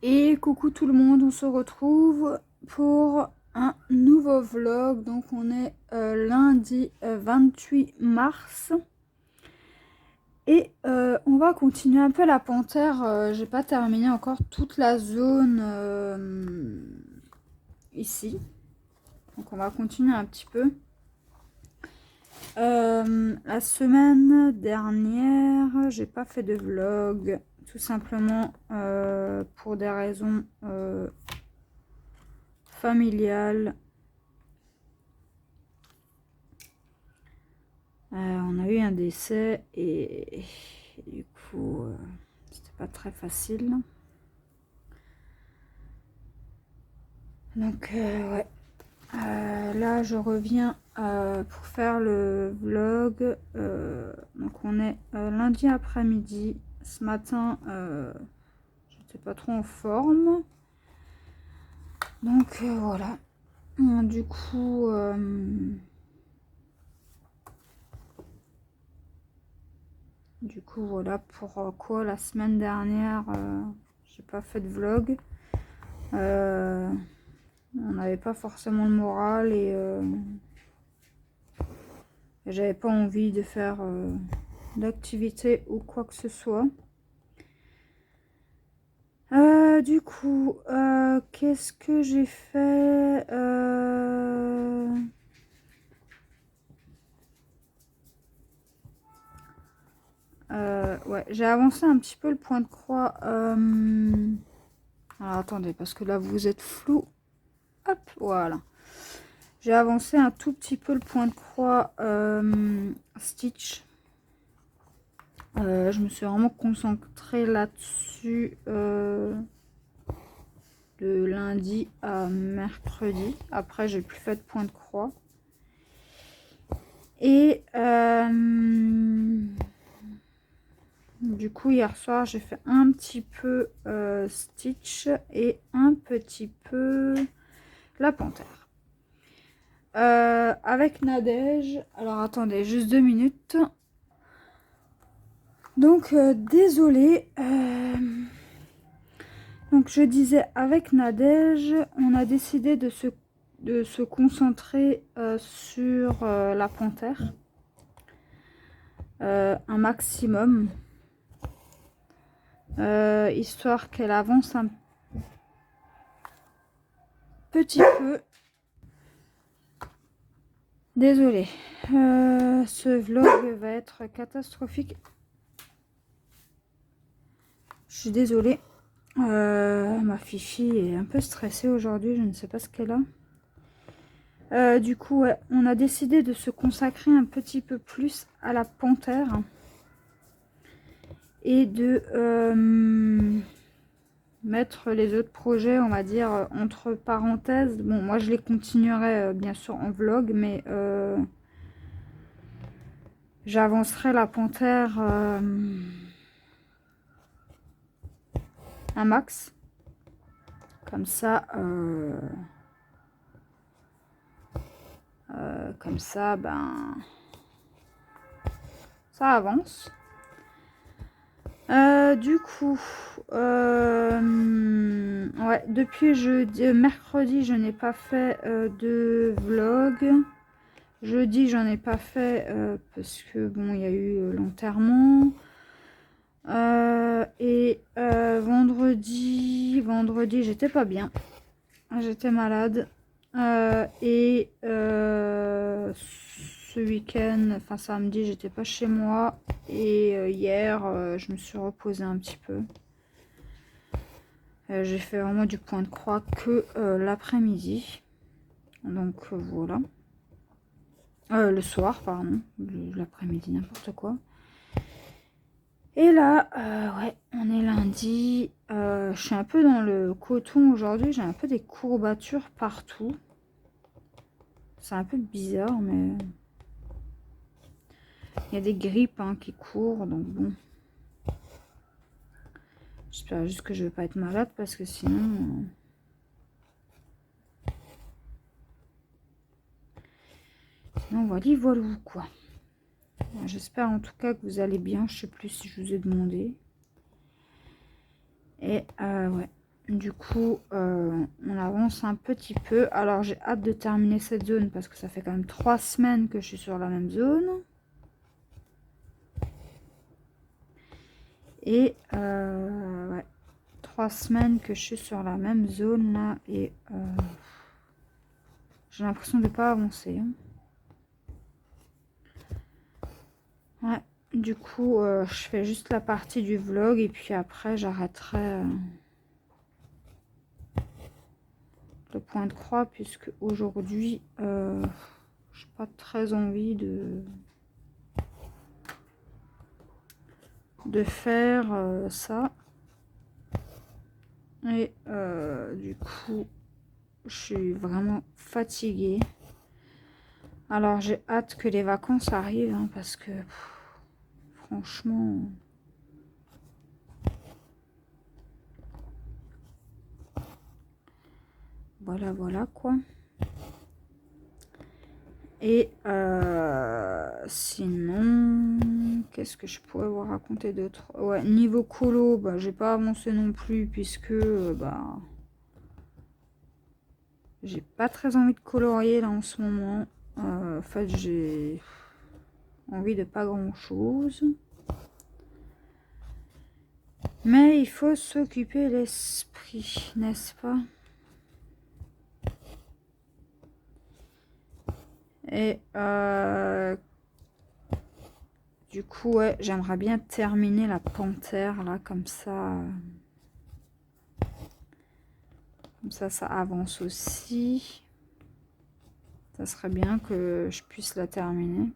Et coucou tout le monde, on se retrouve pour un nouveau vlog. Donc on est lundi 28 mars. Et on va continuer un peu la panthère. J'ai pas terminé encore toute la zone ici. Donc on va continuer un petit peu. La semaine dernière, j'ai pas fait de vlog. Tout simplement pour des raisons familiales. On a eu un décès et du coup c'était pas très facile. Donc ouais, là je reviens pour faire le vlog. Donc on est lundi après-midi. Ce matin j'étais pas trop en forme, donc voilà. Du coup voilà pourquoi la semaine dernière j'ai pas fait de vlog. On n'avait pas forcément le moral et j'avais pas envie de faire d'activité ou quoi que ce soit. Du coup qu'est-ce que j'ai fait? Ouais, j'ai avancé un petit peu le point de croix. Alors attendez, parce que là vous êtes flou. Hop, voilà. J'ai avancé un tout petit peu le point de croix stitch. Je me suis vraiment concentrée là-dessus de lundi à mercredi. Après, j'ai plus fait de point de croix. Et du coup, hier soir, j'ai fait un petit peu stitch et un petit peu la panthère. Avec Nadège. Alors, attendez, juste 2 minutes. Donc, désolée. Donc, je disais, avec Nadège, on a décidé de se concentrer sur la panthère. Un maximum. Histoire qu'elle avance un petit peu. Désolée. Ce vlog va être catastrophique. Je suis désolée. Ma Fifi est un peu stressée aujourd'hui, je ne sais pas ce qu'elle a. Du coup, ouais, on a décidé de se consacrer un petit peu plus à la panthère et de mettre les autres projets, on va dire, entre parenthèses. Bon, moi je les continuerai bien sûr en vlog, mais j'avancerai la panthère un max. Comme ça, ben, ça avance. Du coup, ouais, depuis mercredi, je n'ai pas fait de vlog. Jeudi, j'en ai pas fait parce que bon, il y a eu l'enterrement. Et vendredi, j'étais pas bien. J'étais malade. Et ce week-end, enfin samedi, j'étais pas chez moi. Et hier, je me suis reposée un petit peu. J'ai fait vraiment du point de croix que l'après-midi. Donc voilà. Le soir, pardon. L'après-midi, n'importe quoi. Et là, ouais, on est lundi. Je suis un peu dans le coton aujourd'hui. J'ai un peu des courbatures partout. C'est un peu bizarre, mais il y a des grippes qui courent, donc bon. J'espère juste que je vais pas être malade parce que sinon... Sinon, voilà, quoi. J'espère en tout cas que vous allez bien. Je sais plus si je vous ai demandé. Et ouais, du coup, on avance un petit peu. Alors, j'ai hâte de terminer cette zone parce que ça fait quand même 3 semaines que je suis sur la même zone. Et ouais, 3 semaines que je suis sur la même zone là. Et j'ai l'impression de ne pas avancer. Hein. Ouais, du coup, je fais juste la partie du vlog et puis après, j'arrêterai le point de croix puisque aujourd'hui, j'ai pas très envie de faire ça. Et du coup, je suis vraiment fatiguée. Alors, j'ai hâte que les vacances arrivent hein, parce que franchement... Voilà, voilà quoi. Et sinon, qu'est-ce que je pourrais vous raconter d'autre? Ouais, niveau colo, bah, j'ai pas avancé non plus puisque bah, j'ai pas très envie de colorier là en ce moment. En fait, j'ai envie de pas grand chose. Mais il faut s'occuper l'esprit, n'est-ce pas? Et du coup, ouais, j'aimerais bien terminer la panthère là, comme ça. Comme ça avance aussi. Ça serait bien que je puisse la terminer.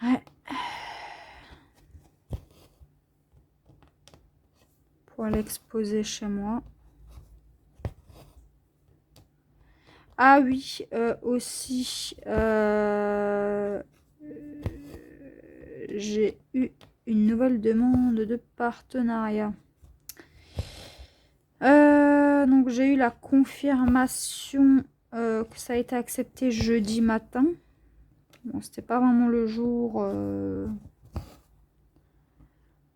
Ouais. Pour l'exposer chez moi. Ah oui, aussi, j'ai eu une nouvelle demande de partenariat. Donc j'ai eu la confirmation que ça a été accepté jeudi matin. Bon, c'était pas vraiment le jour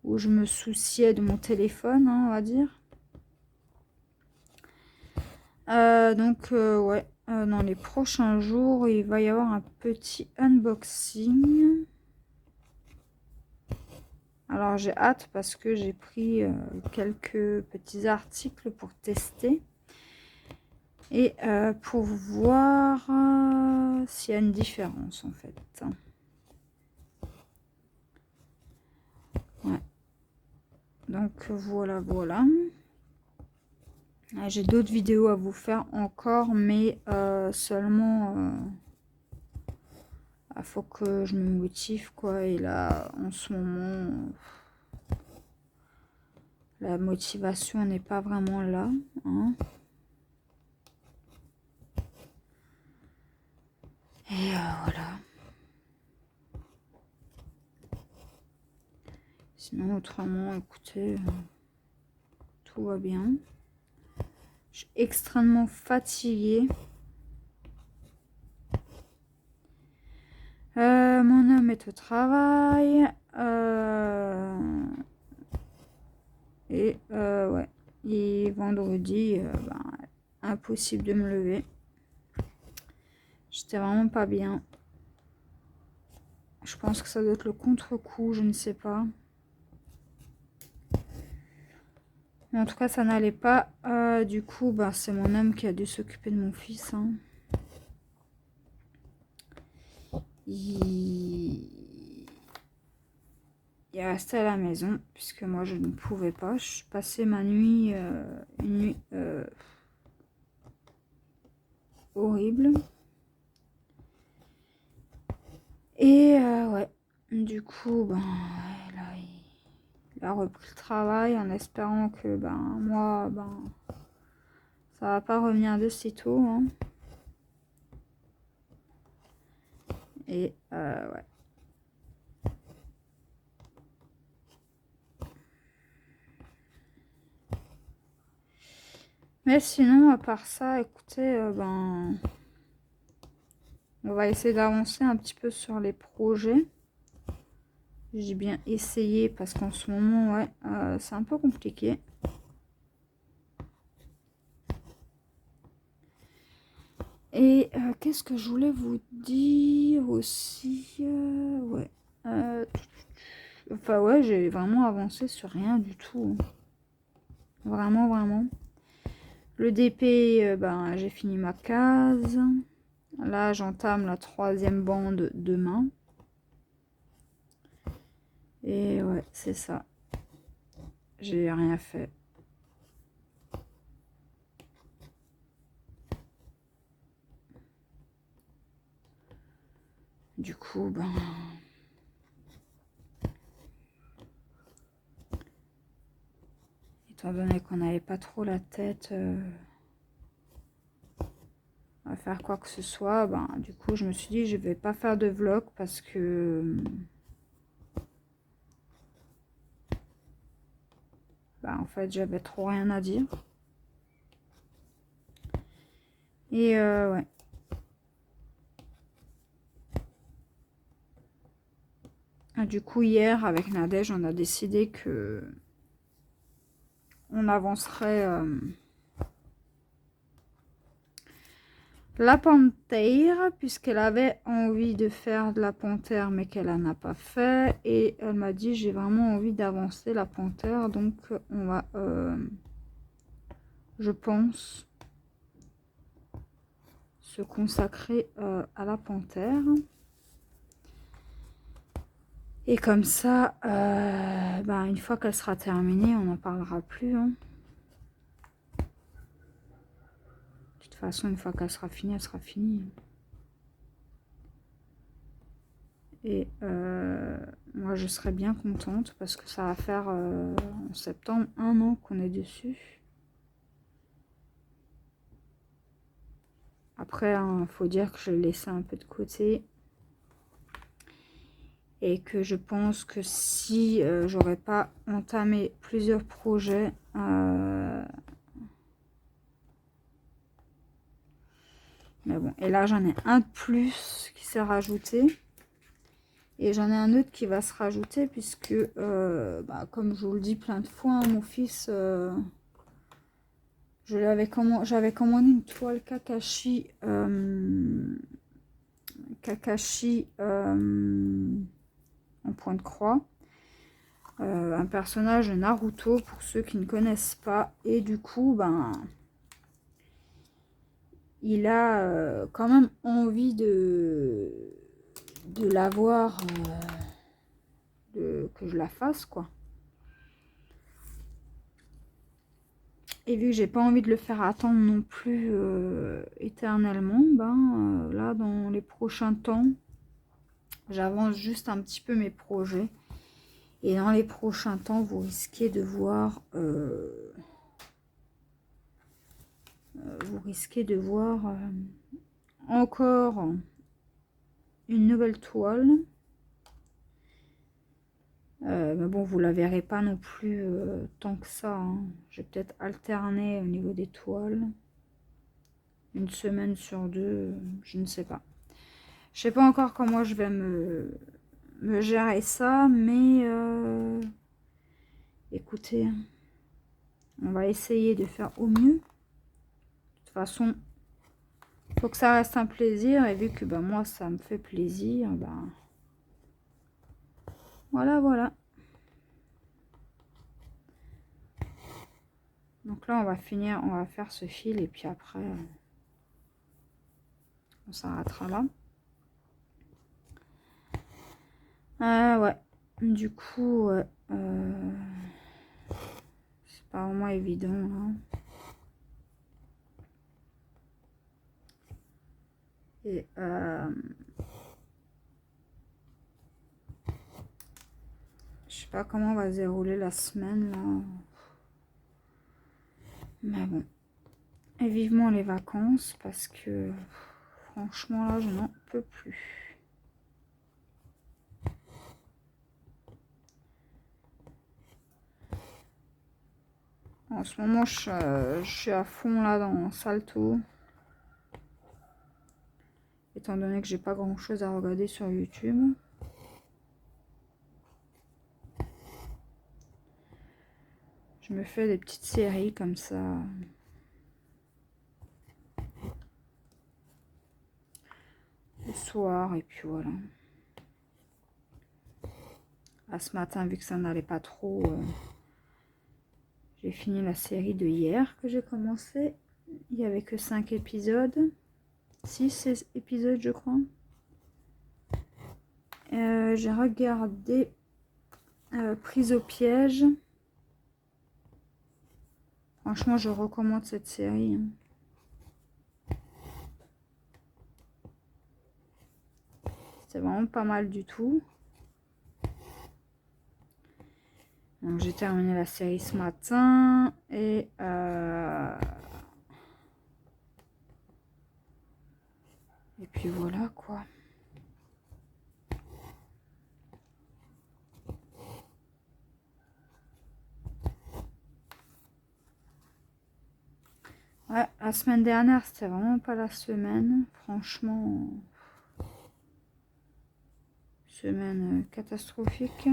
où je me souciais de mon téléphone, hein, on va dire. Donc ouais, dans les prochains jours, il va y avoir un petit unboxing. Alors j'ai hâte parce que j'ai pris quelques petits articles pour tester et pour voir s'il y a une différence en fait. Ouais. Donc voilà, voilà. J'ai d'autres vidéos à vous faire encore, mais seulement il faut que je me motive quoi. Et là, en ce moment, la motivation n'est pas vraiment là. Hein. Et voilà. Sinon, autrement, écoutez, tout va bien. Je suis extrêmement fatiguée. Mon homme est au travail. Et ouais. Et vendredi, ben, impossible de me lever. J'étais vraiment pas bien. Je pense que ça doit être le contre-coup, je ne sais pas. Mais en tout cas, ça n'allait pas. Du coup, bah, c'est mon homme qui a dû s'occuper de mon fils. Hein. Il est resté à la maison, puisque moi, je ne pouvais pas. Je suis passée ma nuit, une nuit horrible. Et ouais, du coup, ben, ouais, là, il a repris le travail en espérant que, ben, moi, ben, ça va pas revenir de sitôt. Hein. Et ouais. Mais sinon, à part ça, écoutez, ben, on va essayer d'avancer un petit peu sur les projets. J'ai bien essayé parce qu'en ce moment, ouais, c'est un peu compliqué. Et qu'est-ce que je voulais vous dire aussi ouais. Enfin ouais, j'ai vraiment avancé sur rien du tout. Vraiment, vraiment. Le DP, ben, j'ai fini ma case. Là, j'entame la 3e bande demain. Et ouais, c'est ça. J'ai rien fait. Du coup, ben... étant donné qu'on n'avait pas trop la tête à faire quoi que ce soit, ben, du coup, je me suis dit, je vais pas faire de vlog parce que... ben, en fait, j'avais trop rien à dire. Et ouais. Du coup, hier, avec Nadège, on a décidé que on avancerait la panthère, puisqu'elle avait envie de faire de la panthère, mais qu'elle n'en a pas fait. Et elle m'a dit, j'ai vraiment envie d'avancer la panthère, donc on va, je pense, se consacrer à la panthère. Et comme ça, ben, une fois qu'elle sera terminée, on n'en parlera plus. Hein. De toute façon, une fois qu'elle sera finie, elle sera finie. Et moi, je serais bien contente parce que ça va faire en septembre 1 an qu'on est dessus. Après, il faut dire que je l'ai laissé un peu de côté. Et que je pense que si j'aurais pas entamé plusieurs projets, mais bon, et là j'en ai un de plus qui s'est rajouté. Et j'en ai un autre qui va se rajouter puisque, bah, comme je vous le dis plein de fois, hein, mon fils, j'avais commandé une toile Kakashi, en point de croix. Un personnage de Naruto pour ceux qui ne connaissent pas. Et du coup, ben, il a quand même envie de l'avoir, que je la fasse, quoi. Et vu que j'ai pas envie de le faire attendre non plus éternellement, ben là, dans les prochains temps, j'avance juste un petit peu mes projets. Et dans les prochains temps, vous risquez de voir... encore une nouvelle toile. Mais bon, vous la verrez pas non plus tant que ça. Hein. Je vais peut-être alterner au niveau des toiles. Une semaine sur 2, je ne sais pas. Je sais pas encore comment je vais me gérer ça, mais écoutez, on va essayer de faire au mieux. De toute façon, faut que ça reste un plaisir, et vu que ben, moi ça me fait plaisir, ben voilà, voilà. Donc là, on va finir, on va faire ce fil, et puis après, on s'arrêtera là. Ouais. Du coup, c'est pas vraiment évident, hein. Et je sais pas comment va se dérouler la semaine, là. Mais bon. Et vivement les vacances, parce que franchement, là, je n'en peux plus. En ce moment, je suis à fond, là, dans Salto. Étant donné que j'ai pas grand chose à regarder sur YouTube. Je me fais des petites séries comme ça. Le soir, et puis voilà. Ce matin, vu que ça n'allait pas trop, j'ai fini la série de hier que j'ai commencé. Il n'y avait que 5 épisodes. 6 épisodes, je crois. J'ai regardé Prise au piège. Franchement, je recommande cette série. C'est vraiment pas mal du tout. Donc j'ai terminé la série ce matin et puis voilà quoi. Ouais, la semaine dernière, c'était vraiment pas la semaine. Franchement, semaine catastrophique.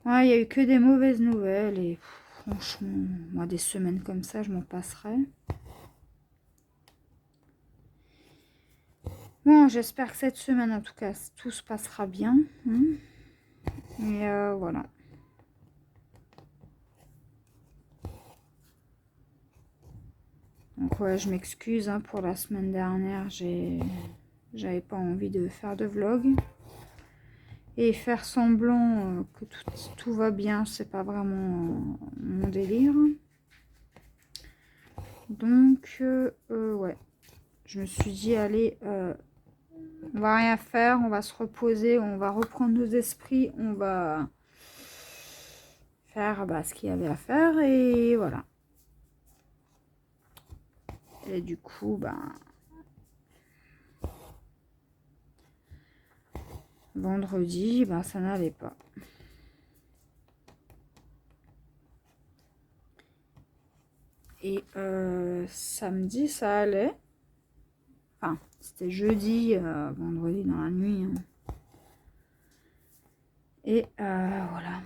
Ouais, il n'y a eu que des mauvaises nouvelles et franchement, moi, des semaines comme ça, je m'en passerai. Bon, j'espère que cette semaine, en tout cas, tout se passera bien. Et voilà. Donc ouais, je m'excuse pour la semaine dernière, j'avais pas envie de faire de vlog. Et faire semblant que tout va bien, c'est pas vraiment mon délire. Donc, ouais. Je me suis dit, allez, on va rien faire, on va se reposer, on va reprendre nos esprits, on va faire ce qu'il y avait à faire, et voilà. Et du coup, vendredi, ça n'allait pas. Et samedi, ça allait. Enfin, c'était jeudi, vendredi dans la nuit. Et voilà.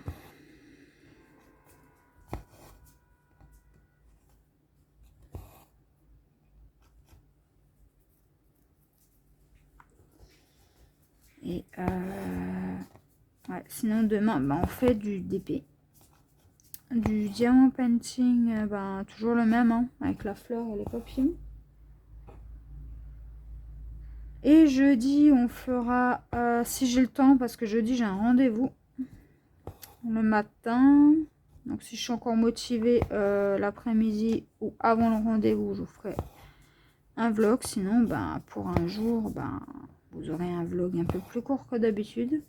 Et ouais, sinon demain, on fait du DP. Du diamant painting, toujours le même, avec la fleur et les papillons. Et jeudi, on fera, si j'ai le temps, parce que jeudi, j'ai un rendez-vous le matin. Donc, si je suis encore motivée l'après-midi ou avant le rendez-vous, je vous ferai un vlog. Sinon, pour un jour, vous aurez un vlog un peu plus court que d'habitude.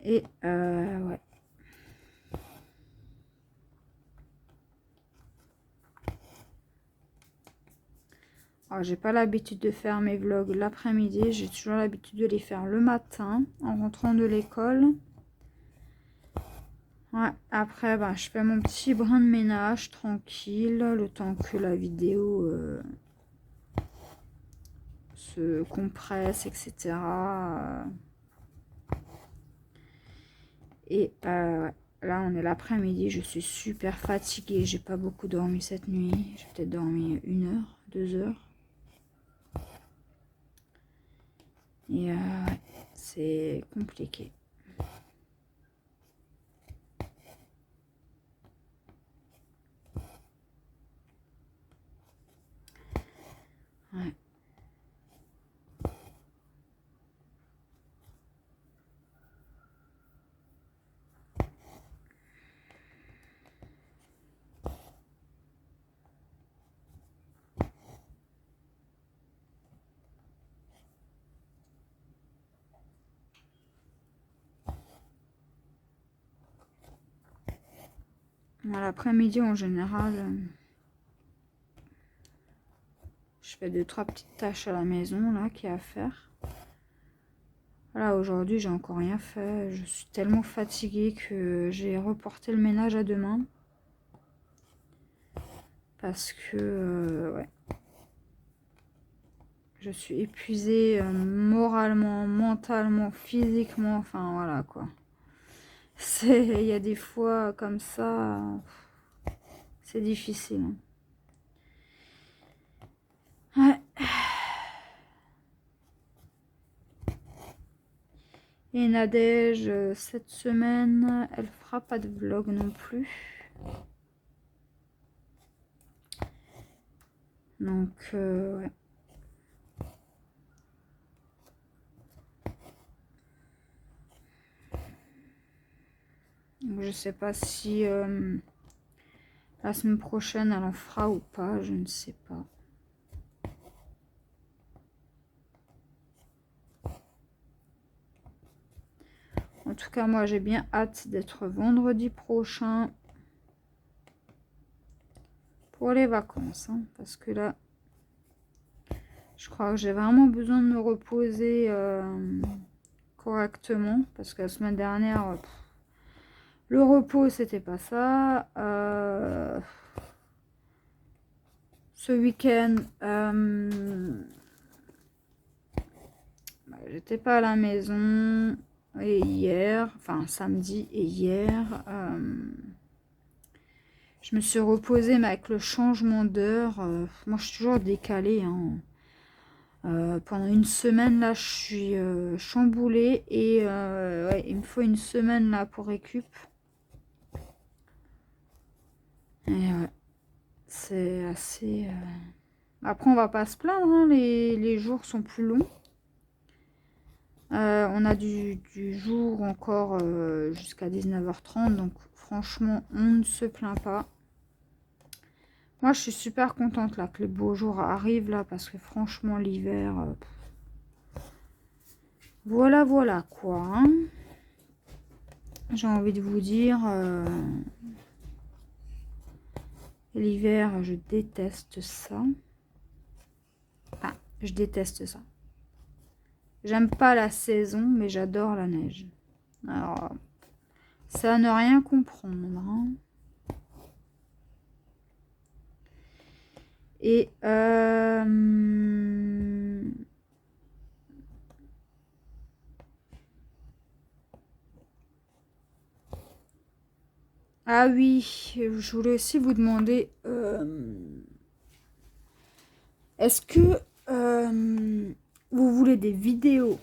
Et ouais. Alors, j'ai pas l'habitude de faire mes vlogs l'après-midi. J'ai toujours l'habitude de les faire le matin en rentrant de l'école. Ouais, après, je fais mon petit brin de ménage tranquille, le temps que la vidéo se compresse, etc. Et ouais, là, on est l'après-midi. Je suis super fatiguée. J'ai pas beaucoup dormi cette nuit. J'ai peut-être dormi 1 heure, 2 heures. Et ouais, c'est compliqué. Ouais. À l'après-midi, en général, je fais 2-3 petites tâches à la maison, là, qu'il y a à faire. Voilà, aujourd'hui, j'ai encore rien fait. Je suis tellement fatiguée que j'ai reporté le ménage à demain. Parce que, ouais. Je suis épuisée moralement, mentalement, physiquement. Enfin, voilà, quoi. Il y a des fois comme ça, c'est difficile. Ouais. Et Nadège, cette semaine, elle fera pas de vlog non plus. Donc, ouais. Donc, je sais pas si la semaine prochaine, elle en fera ou pas, je ne sais pas. En tout cas, moi, j'ai bien hâte d'être vendredi prochain pour les vacances. Hein, parce que là, je crois que j'ai vraiment besoin de me reposer correctement. Parce que la semaine dernière, le repos, c'était pas ça. Ce week-end, j'étais pas à la maison. Et hier, enfin samedi et hier, je me suis reposée, mais avec le changement d'heure, moi je suis toujours décalée. Hein. Pendant une semaine, là, je suis chamboulée et ouais, il me faut une semaine là pour récup. Et ouais, c'est assez... Après, on va pas se plaindre, hein, les jours sont plus longs. On a du jour encore jusqu'à 19h30, donc franchement, on ne se plaint pas. Moi, je suis super contente là que les beaux jours arrivent là, parce que franchement, l'hiver... voilà, voilà quoi. Hein. J'ai envie de vous dire... l'hiver, je déteste ça. Enfin, je déteste ça. J'aime pas la saison, mais j'adore la neige. Alors, ça à ne rien comprendre. Hein. Et ah oui, je voulais aussi vous demander, est-ce que vous voulez des vidéos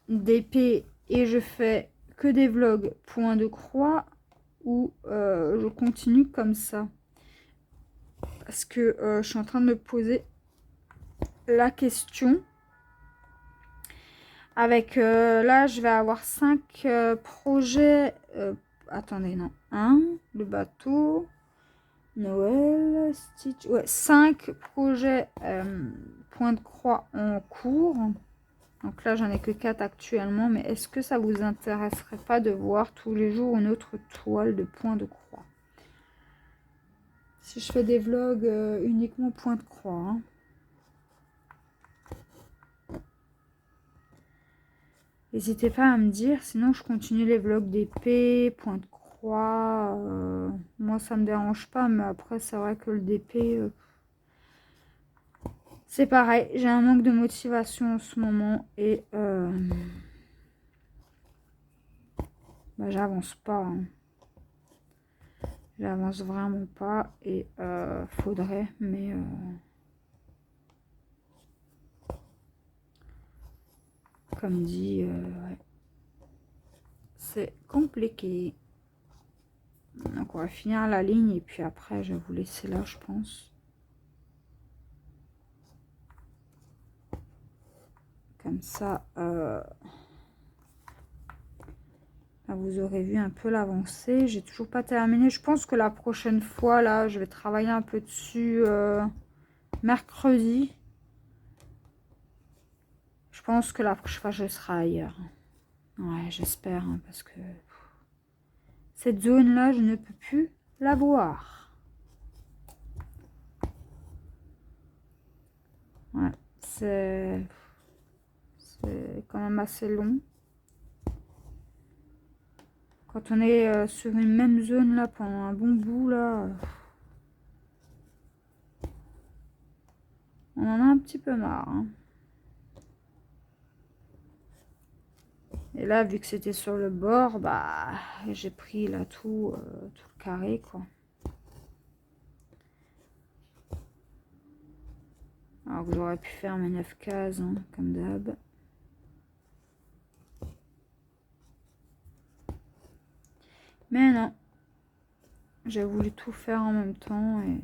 d'épée et je fais que des vlogs point de croix ou je continue comme ça? Parce que je suis en train de me poser la question. Avec là, je vais avoir 5 projets. Attendez, non. 1, le bateau, Noël, Stitch. Ouais, 5 projets point de croix en cours. Donc là, j'en ai que 4 actuellement. Mais est-ce que ça vous intéresserait pas de voir tous les jours une autre toile de point de croix? Si je fais des vlogs uniquement point de croix. Hein. N'hésitez pas à me dire, sinon je continue les vlogs d'épée, point de croix. Moi, ça me dérange pas, mais après, c'est vrai que le DP, c'est pareil. J'ai un manque de motivation en ce moment et bah, j'avance pas. Hein. J'avance vraiment pas et faudrait, mais comme dit, ouais, c'est compliqué. Donc on va finir la ligne et puis après je vais vous laisser là, je pense. Comme ça, là, vous aurez vu un peu l'avancée. J'ai toujours pas terminé. Je pense que la prochaine fois, là, je vais travailler un peu dessus mercredi. Je pense que la prochaine fois, je serai ailleurs. Ouais, j'espère, hein, parce que cette zone-là, je ne peux plus la voir. Ouais, c'est quand même assez long. Quand on est sur une même zone, là, pendant un bon bout, là, on en a un petit peu marre. Hein. Et là, vu que c'était sur le bord, bah, j'ai pris là tout le carré, quoi. Alors que j'aurais pu faire mes 9 cases, hein, comme d'hab. Mais non. J'ai voulu tout faire en même temps et...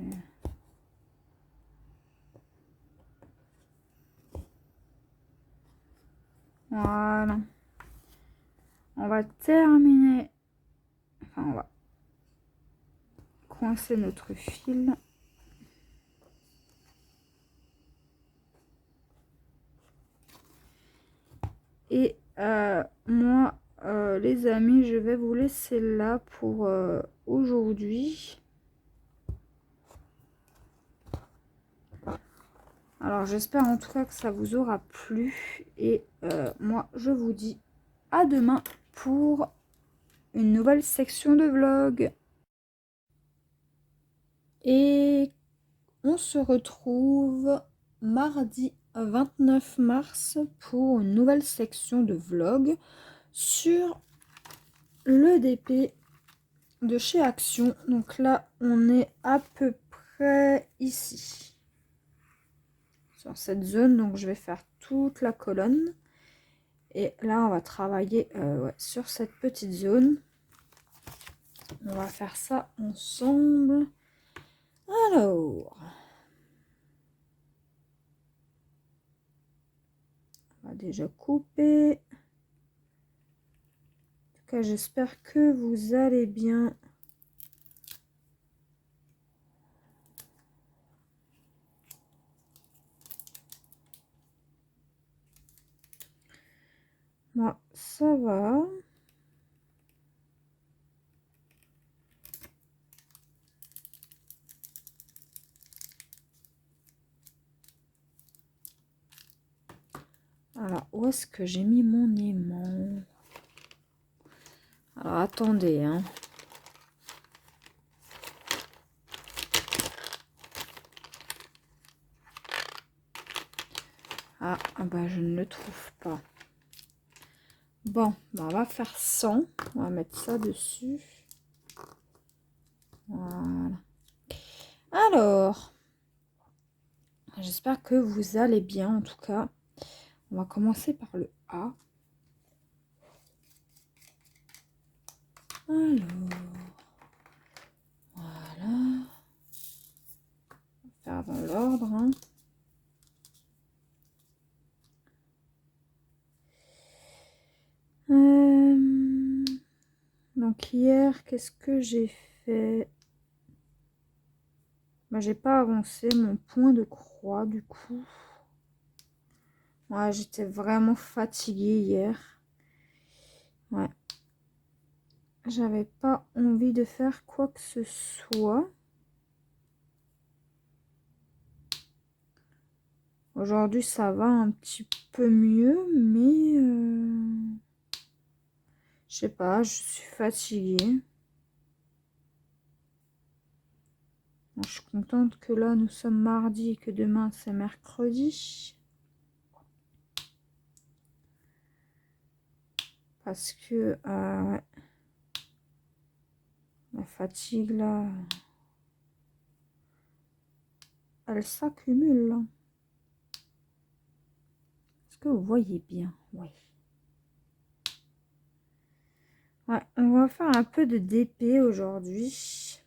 Voilà. On va terminer. Enfin, on va coincer notre fil. Et moi, les amis, je vais vous laisser là pour aujourd'hui. Alors, j'espère en tout cas que ça vous aura plu. Et moi, je vous dis à demain pour une nouvelle section de vlog. Et on se retrouve mardi 29 mars pour une nouvelle section de vlog sur le DP de chez Action. Donc là, on est à peu près ici. Sur cette zone, donc je vais faire toute la colonne. Et là, on va travailler ouais, sur cette petite zone. On va faire ça ensemble. Alors... on va déjà couper. En tout cas, j'espère que vous allez bien. Moi, ça va. Alors, où est-ce que j'ai mis mon aimant? Alors, attendez, hein. Ah, bah, je ne le trouve pas. Bon, bah, on va faire 100. On va mettre ça dessus. Voilà. Alors, j'espère que vous allez bien, en tout cas. On va commencer par le A. Alors, voilà. Faire dans l'ordre, hein. Donc hier, qu'est-ce que j'ai fait? Bah, j'ai pas avancé mon point de croix du coup. Ouais, j'étais vraiment fatiguée hier. Ouais. J'avais pas envie de faire quoi que ce soit. Aujourd'hui, ça va un petit peu mieux, mais je sais pas, je suis fatiguée. Bon, je suis contente que là, nous sommes mardi et que demain, c'est mercredi. Parce que ouais, la fatigue, là, elle s'accumule. Est-ce que vous voyez bien? Oui. Ouais, on va faire un peu de DP aujourd'hui.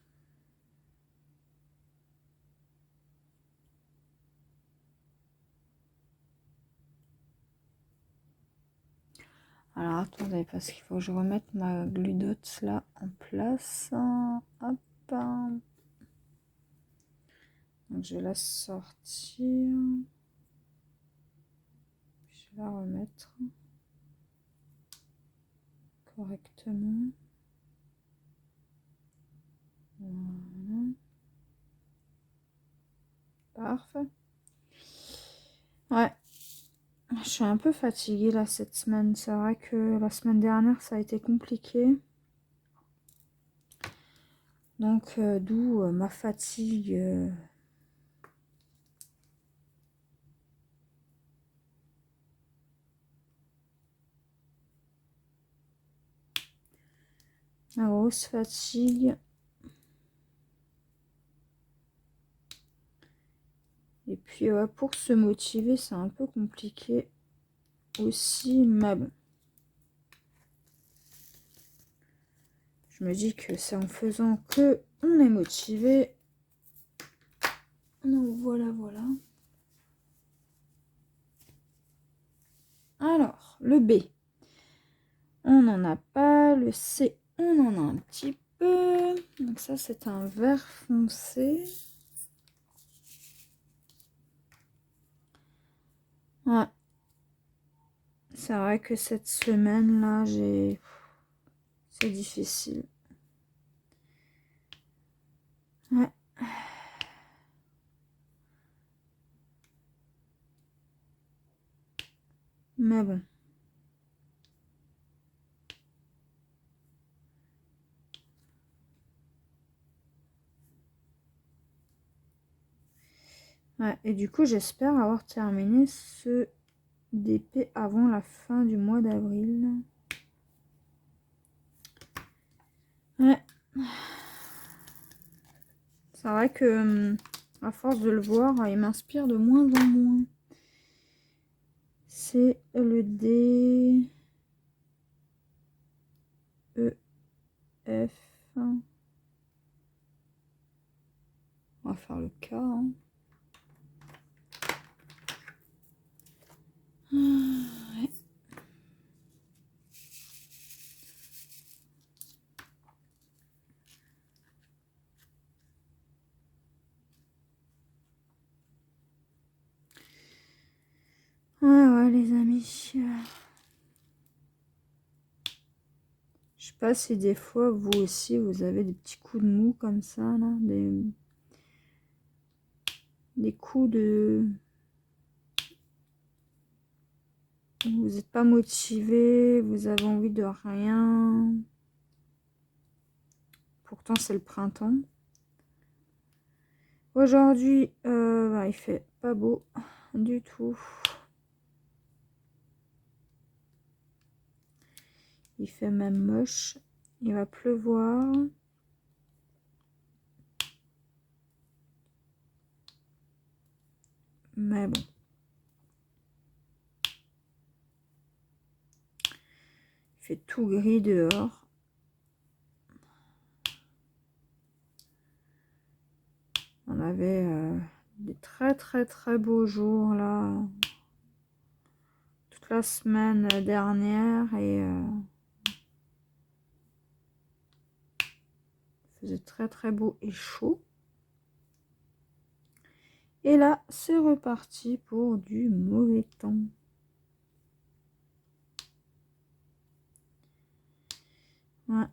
Alors, attendez, parce qu'il faut que je remette ma glue dots là en place. Hop. Donc, je vais la sortir. Je vais la remettre correctement. Voilà. Parfait. Ouais. Je suis un peu fatiguée là cette semaine. C'est vrai que la semaine dernière, ça a été compliqué. Donc, d'où ma fatigue. La grosse fatigue. Et puis ouais, pour se motiver, c'est un peu compliqué aussi, mais bon. Je me dis que c'est en faisant que on est motivé. Donc voilà, voilà. Alors, le B, on n'en a pas. Le C, on en a un petit peu. Donc ça, c'est un vert foncé. Ouais. C'est vrai que cette semaine-là, c'est difficile. Ouais. Mais bon. Ouais, et du coup, j'espère avoir terminé ce DP avant la fin du mois d'avril. Ouais. C'est vrai que, à force de le voir, il m'inspire de moins en moins. C'est le D, E, F. On va faire le K. Hein. Ouais. Ouais, les amis. Je sais pas si des fois, vous aussi, vous avez des petits coups de mou comme ça, là. Des coups de... Vous n'êtes pas motivé, vous avez envie de rien. Pourtant, c'est le printemps. Aujourd'hui, il fait pas beau du tout. Il fait même moche. Il va pleuvoir. Mais bon. Il fait tout gris dehors. On avait des très beaux jours là. Toute la semaine dernière et il faisait très beau et chaud. Et là, c'est reparti pour du mauvais temps. Ouais.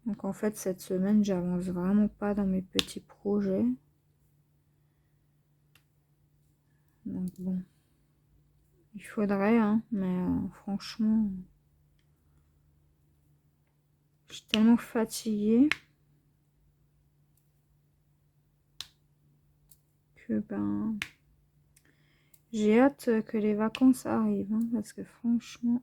Donc en fait, cette semaine, j'avance vraiment pas dans mes petits projets. Donc bon, il faudrait, hein, mais franchement, je suis tellement fatiguée que ben, j'ai hâte que les vacances arrivent, hein, parce que franchement...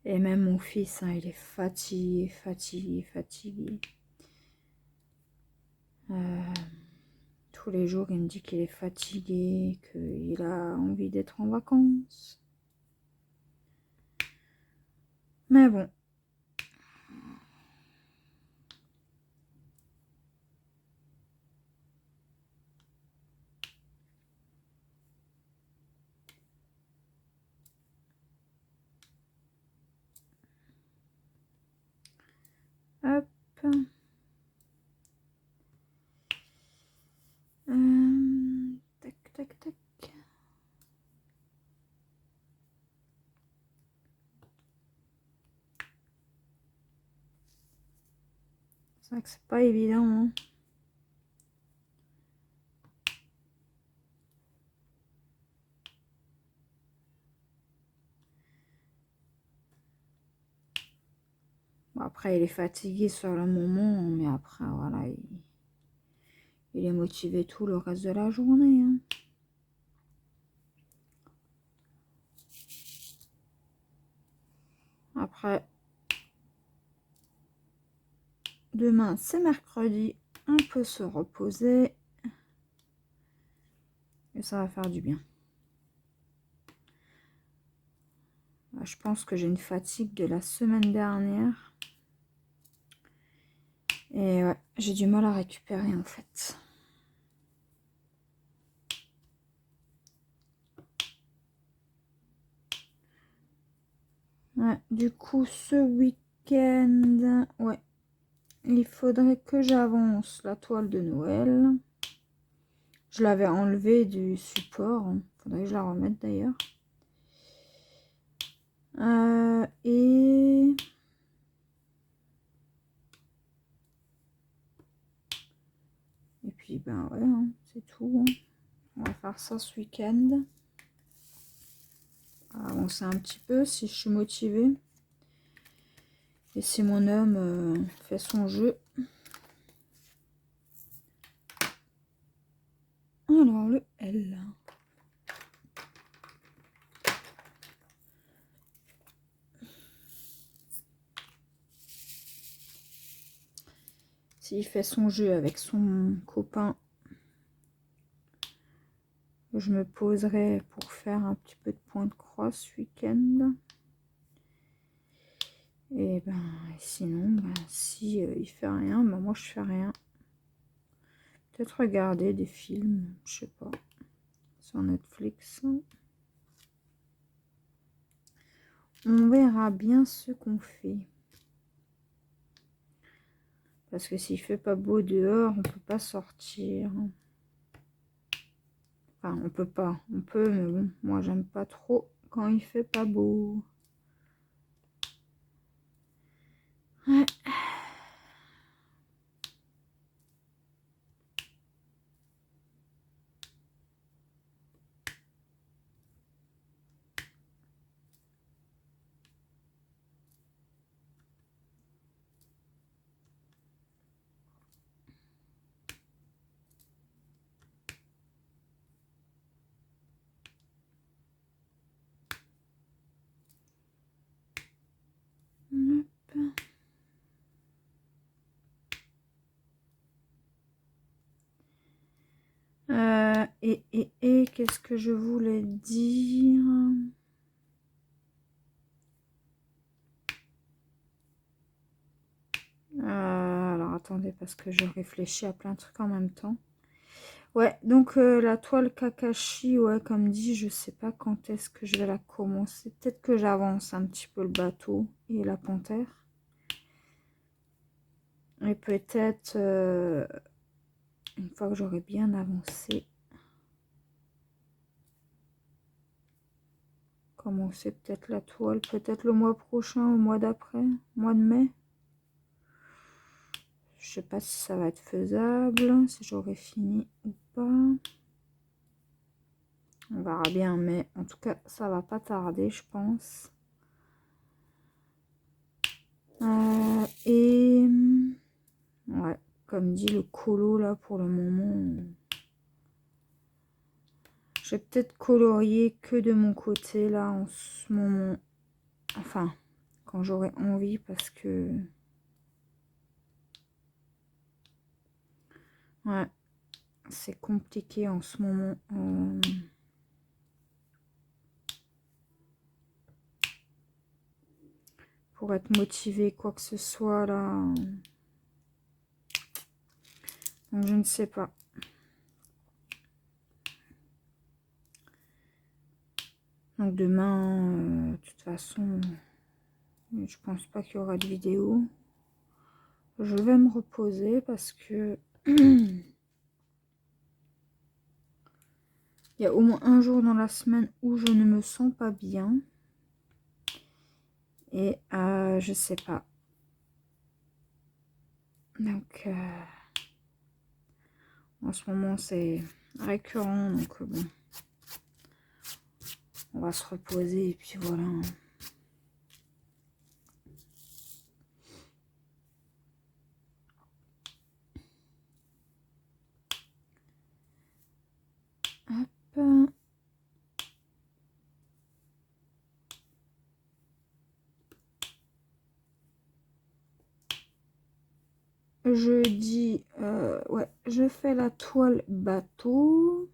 Et même mon fils, hein, il est fatigué. Tous les jours, il me dit qu'il est fatigué, qu'il a envie d'être en vacances. Mais bon. Hop. Tac. C'est vrai que c'est pas évident, hein. Bon, après, il est fatigué sur le moment, mais après, voilà, il est motivé tout le reste de la journée, hein. Après, demain, c'est mercredi, on peut se reposer et ça va faire du bien. Je pense que j'ai une fatigue de la semaine dernière. Et ouais, j'ai du mal à récupérer en fait. Ouais, du coup, ce week-end, ouais, il faudrait que j'avance la toile de Noël. Je l'avais enlevée du support. Faudrait que je la remette d'ailleurs. Et puis, ben ouais, hein, c'est tout. Hein. On va faire ça ce week-end. Avancer un petit peu si je suis motivée. Et si mon homme fait son jeu. Alors, le L. S'il fait son jeu avec son copain, je me poserai pour faire un petit peu de point de croix ce week-end. Et ben sinon, ben, si il fait rien, ben moi je fais rien. Peut-être regarder des films, je sais pas, sur Netflix. On verra bien ce qu'on fait. Parce que s'il fait pas beau dehors, on peut pas sortir. Enfin, on peut pas. On peut, mais bon, moi j'aime pas trop quand il fait pas beau. Ouais. Hop. Et qu'est-ce que je voulais dire? Alors attendez, parce que je réfléchis à plein de trucs en même temps. Ouais, donc la toile Kakashi, ouais, comme dit, je sais pas quand est-ce que je vais la commencer. Peut-être que j'avance un petit peu le bateau et la panthère. Et peut-être, une fois que j'aurai bien avancé, commencer peut-être la toile, peut-être le mois prochain, au mois d'après, mois de mai. Je sais pas si ça va être faisable, si j'aurai fini ou pas. On verra bien, mais en tout cas, ça va pas tarder, je pense. Et ouais, comme dit le colo là pour le moment, je vais peut-être colorier que de mon côté là en ce moment. Enfin, quand j'aurai envie, parce que ouais, c'est compliqué en ce moment. Pour être motivé, quoi que ce soit là. Donc je ne sais pas. Donc demain, de toute façon, je pense pas qu'il y aura de vidéo. Je vais me reposer parce que il y a au moins un jour dans la semaine où je ne me sens pas bien. Et je sais pas. Donc, en ce moment, c'est récurrent. Donc, bon, on va se reposer et puis voilà. Hop. Jeudi, ouais, je fais la toile bateau.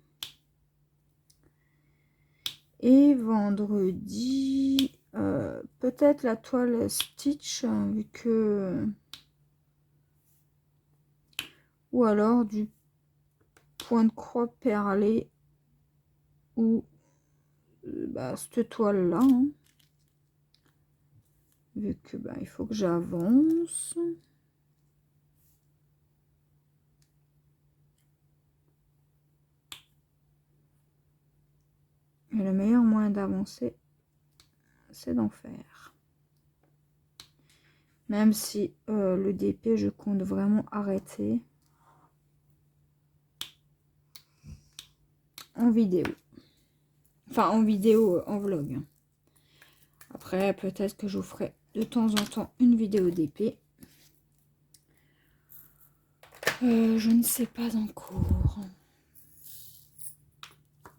Et vendredi, peut-être la toile Stitch, vu que... Ou alors du point de croix perlé, ou bah, cette toile-là. Hein, vu que bah, il faut que j'avance. Et le meilleur moyen d'avancer, c'est d'en faire. Même si le DP, je compte vraiment arrêter en vidéo. Enfin, en vidéo, en vlog. Après, peut-être que je vous ferai de temps en temps une vidéo d'épée. Je ne sais pas encore.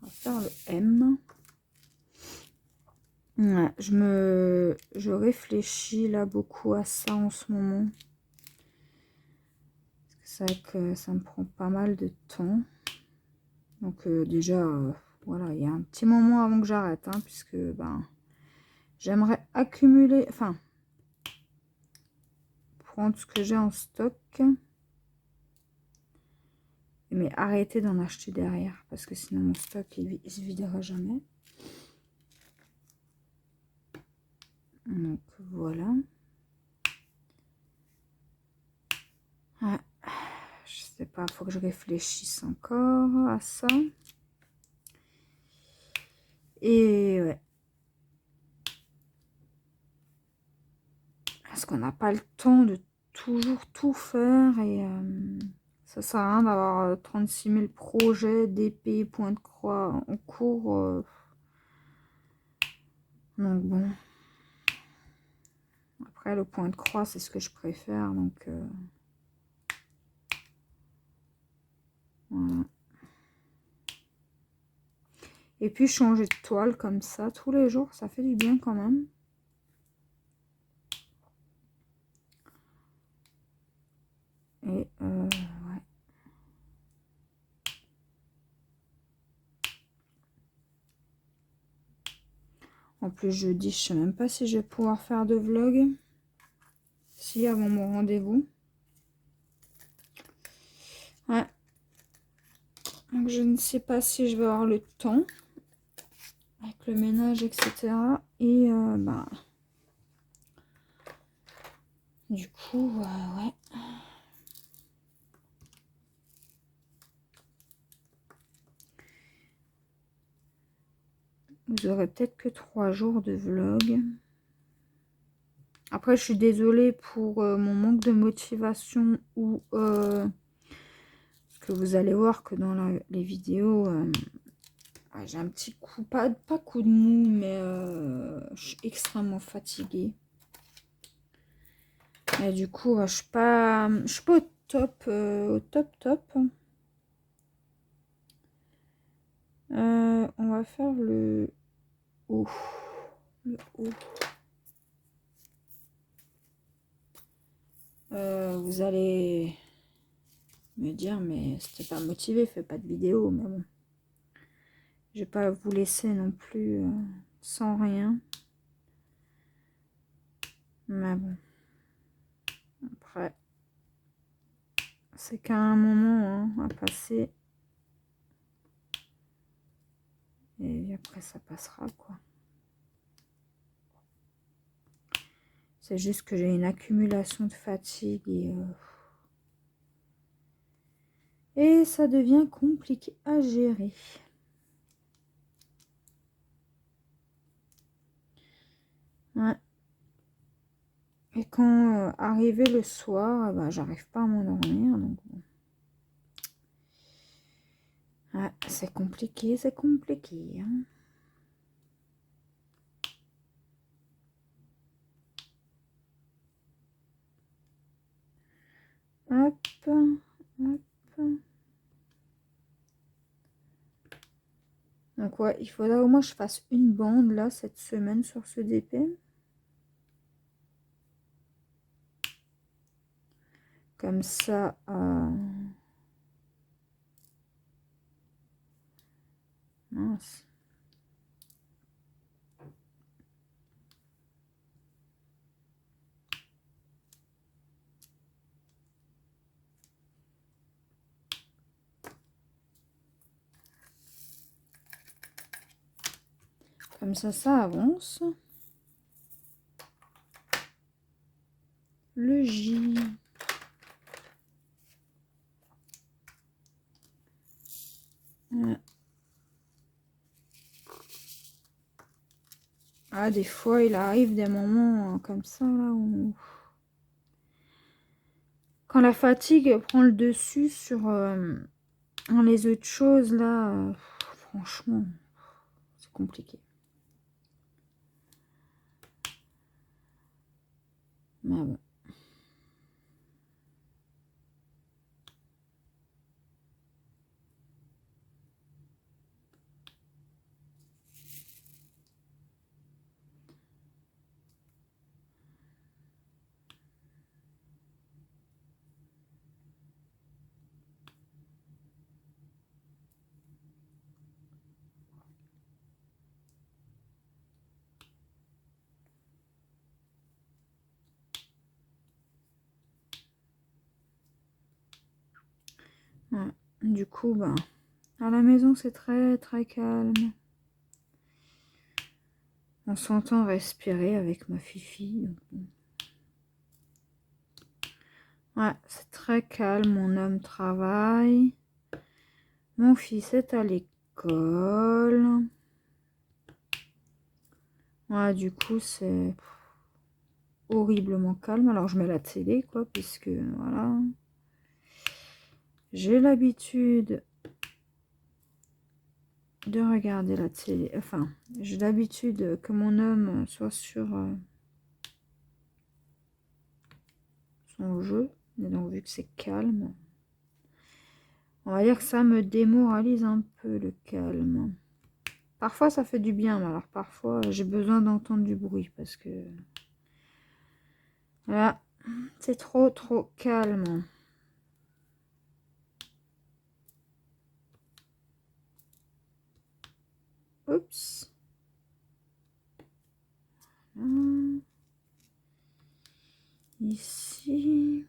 On va faire le M. Ouais, je réfléchis là beaucoup à ça en ce moment. C'est vrai que ça me prend pas mal de temps. Donc déjà, voilà, il y a un petit moment avant que j'arrête, hein, puisque ben, j'aimerais accumuler, enfin, prendre ce que j'ai en stock. Mais arrêter d'en acheter derrière, parce que sinon mon stock il se videra jamais. Donc voilà. Ouais. Je sais pas, faut que je réfléchisse encore à ça. Et ouais. Parce qu'on n'a pas le temps de toujours tout faire et ça sert à rien d'avoir 36 000 projets, d'épée, point de croix en cours. Donc bon. Après le point de croix c'est ce que je préfère donc voilà. Et puis changer de toile comme ça tous les jours, ça fait du bien quand même. Et ouais. En plus jeudi, je sais même pas si je vais pouvoir faire de vlog. Si avant mon rendez-vous. Ouais. Donc je ne sais pas si je vais avoir le temps. Avec le ménage, etc. Et bah... Du coup, ouais. Vous aurez peut-être que 3 jours de vlog. Après, je suis désolée pour mon manque de motivation ou... parce que vous allez voir que dans les vidéos, j'ai un petit coup, pas coup de mou, mais je suis extrêmement fatiguée. Et du coup, je suis pas au top, top. On va faire le haut. Le haut. Vous allez me dire, mais c'était pas motivé, fais pas de vidéo, mais bon. Je vais pas vous laisser non plus sans rien. Mais bon. Après, c'est qu'un moment à passer. Et après, ça passera, quoi. C'est juste que j'ai une accumulation de fatigue et ça devient compliqué à gérer. Ouais. Et quand arrivé le soir, bah, j'arrive pas à m'endormir. Donc bon. Ouais, c'est compliqué, c'est compliqué. Hein. Hop, hop. Donc ouais, il faudra au moins que je fasse une bande là cette semaine sur ce DP. Comme ça, mince. Comme ça avance. Le J. Ouais. Ah, des fois, il arrive des moments comme ça, là, où... Quand la fatigue prend le dessus sur les autres choses, là, franchement, c'est compliqué. Mais bon. Ouais. Du coup, ben, à la maison, c'est très, très calme. On s'entend respirer avec ma fifi. Ouais, c'est très calme. Mon homme travaille. Mon fils est à l'école. Ouais, du coup, c'est horriblement calme. Alors, je mets la télé, quoi, puisque, voilà. J'ai l'habitude de regarder la télé. Enfin, j'ai l'habitude que mon homme soit sur son jeu. Et donc, vu que c'est calme, on va dire que ça me démoralise un peu, le calme. Parfois, ça fait du bien, mais alors parfois, j'ai besoin d'entendre du bruit parce que... Là, c'est trop, trop calme. Oups. Ici.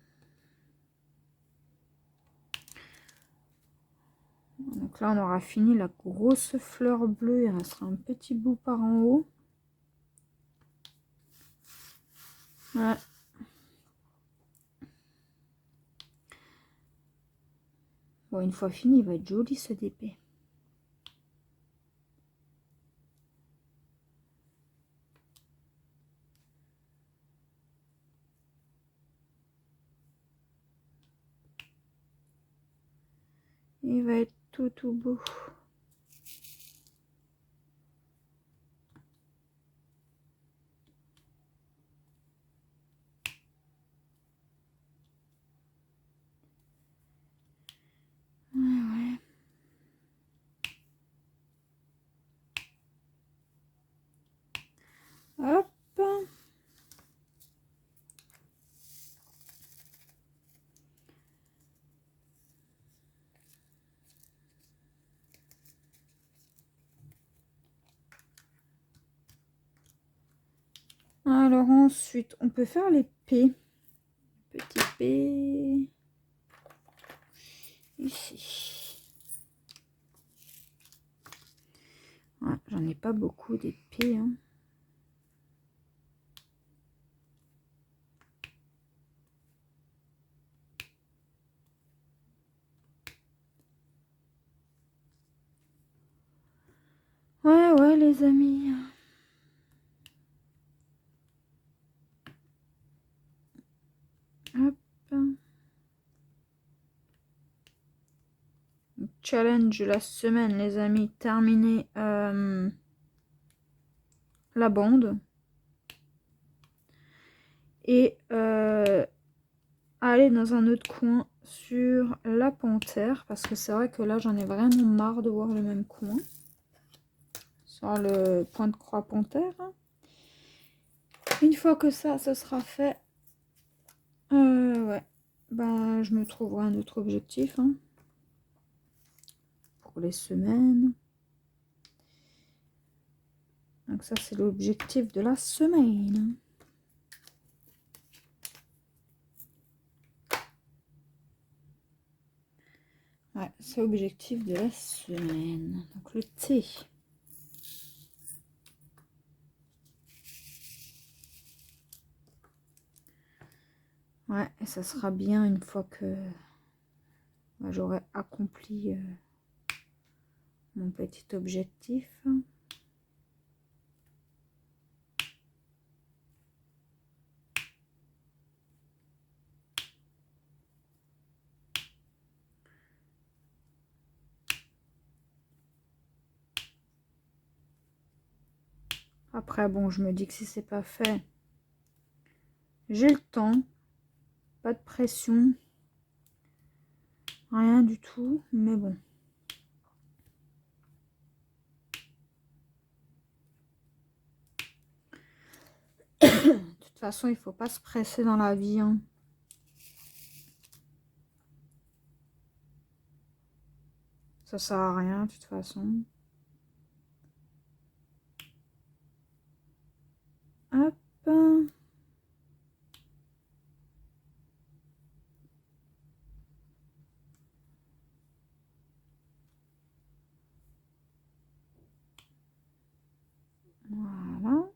Donc là, on aura fini la grosse fleur bleue. Il restera un petit bout par en haut. Ouais. Bon, une fois fini, il va être joli ce DP. Il va être tout, tout beau. Ouais, ouais. Hop. Alors ensuite, on peut faire les P. Petit P. Ici. Ouais, j'en ai pas beaucoup des P. Hein. Ouais, ouais, les amis. challenge la semaine, les amis. Terminer la bande. Et aller dans un autre coin sur la panthère. Parce que c'est vrai que là, j'en ai vraiment marre de voir le même coin. Sur le point de croix panthère. Une fois que ça, ce sera fait. Ouais. Ben, je me trouverai un autre objectif. Hein, pour les semaines. Donc ça, c'est l'objectif de la semaine. Ouais, c'est l'objectif de la semaine. Donc le thé. Ouais, et ça sera bien une fois que j'aurai accompli mon petit objectif. Après, bon, je me dis que si c'est pas fait, j'ai le temps. Pas de pression. Rien du tout, mais bon. De toute façon, il faut pas se presser dans la vie. Hein. Ça sert à rien, de toute façon. Hop. Voilà.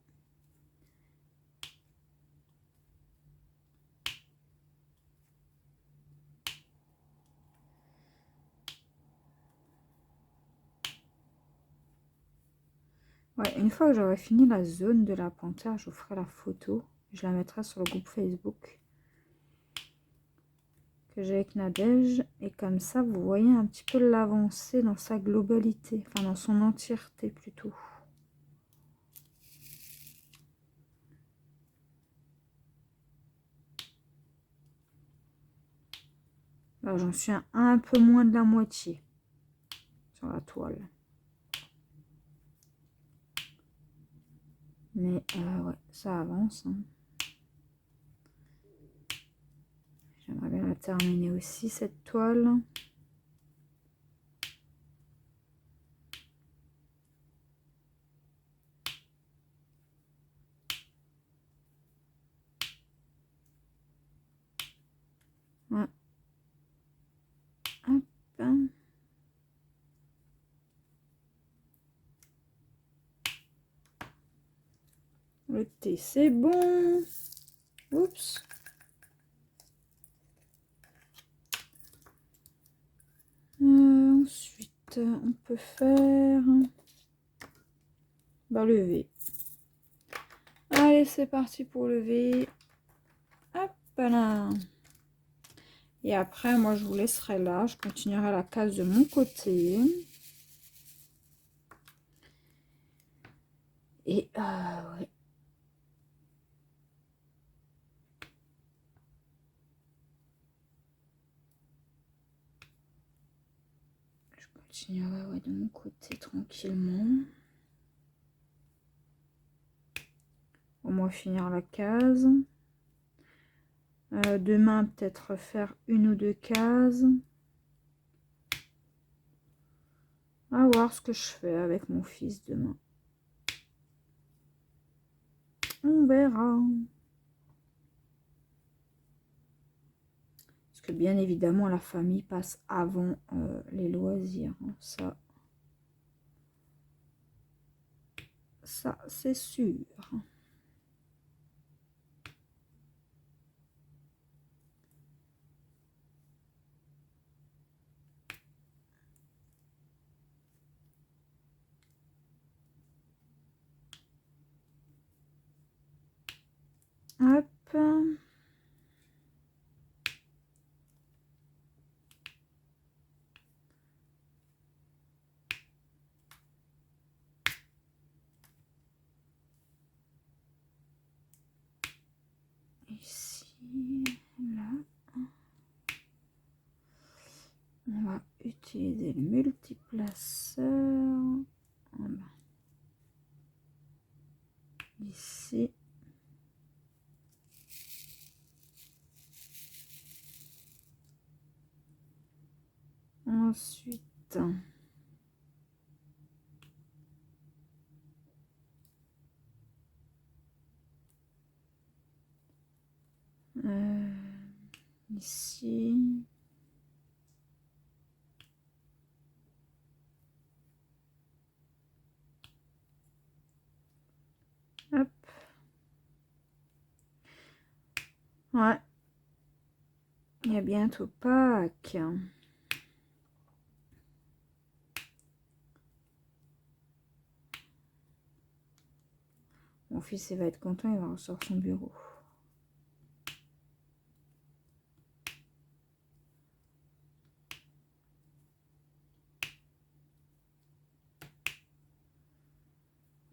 Ouais, une fois que j'aurai fini la zone de la panthère, je vous ferai la photo. Je la mettrai sur le groupe Facebook que j'ai avec Nadège. Et comme ça, vous voyez un petit peu l'avancée dans sa globalité. Enfin, dans son entièreté plutôt. Là, j'en suis à un peu moins de la moitié sur la toile. Mais ouais, ça avance. Hein. J'aimerais bien la terminer aussi, cette toile. Ouais. Hop. Le thé, c'est bon. Oups. Ensuite, on peut faire le V. Allez, c'est parti pour le V. Hop là. Et après, moi, je vous laisserai là. Je continuerai la case de mon côté. Et ouais. Je continuerai ouais, de mon côté tranquillement. Au moins finir la case. Demain, peut-être faire une ou deux cases. À voir ce que je fais avec mon fils demain. On verra. Parce que bien évidemment, la famille passe avant les loisirs. Hein. Ça c'est sûr. Hop. ici, là. On va utiliser le multiplaceur. Voilà. Ici. Ensuite, ici. Hop. Ouais. Il y a bientôt Pâques. Mon fils, il va être content, il va ressortir son bureau.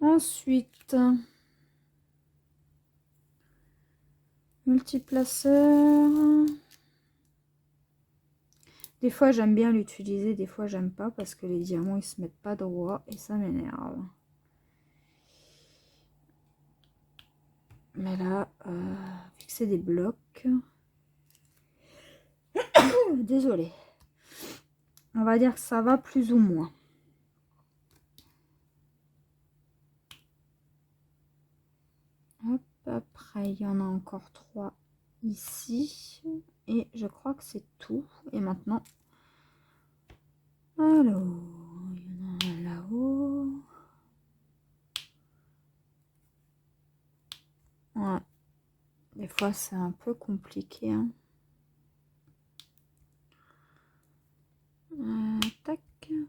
Ensuite, multiplaceur. Des fois, j'aime bien l'utiliser, des fois, j'aime pas parce que les diamants, ils se mettent pas droit et ça m'énerve. Mais là, vu que c'est des blocs, désolée. On va dire que ça va plus ou moins. Hop, après, il y en a encore 3 ici. Et je crois que c'est tout. Et maintenant, alors, il y en a un là-haut. Ouais. Des fois, c'est un peu compliqué. Hein. Tac.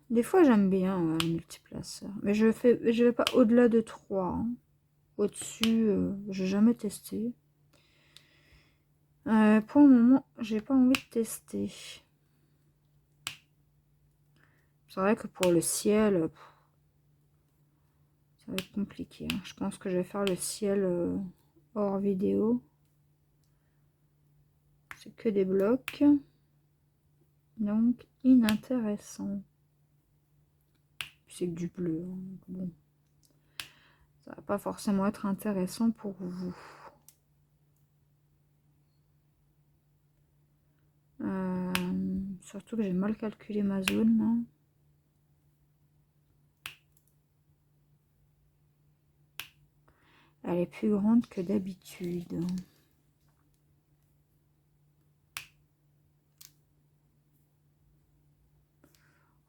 Des fois, j'aime bien le multiplaceur. Mais je vais pas au-delà de 3. Hein. Au-dessus, j'ai jamais testé. Pour le moment, j'ai pas envie de tester. C'est vrai que pour le ciel, ça va être compliqué. Hein. Je pense que je vais faire le ciel hors vidéo. C'est que des blocs. Donc, inintéressant. C'est que du bleu. Hein. Bon. Ça va pas forcément être intéressant pour vous. Surtout que j'ai mal calculé ma zone. Là. Elle est plus grande que d'habitude.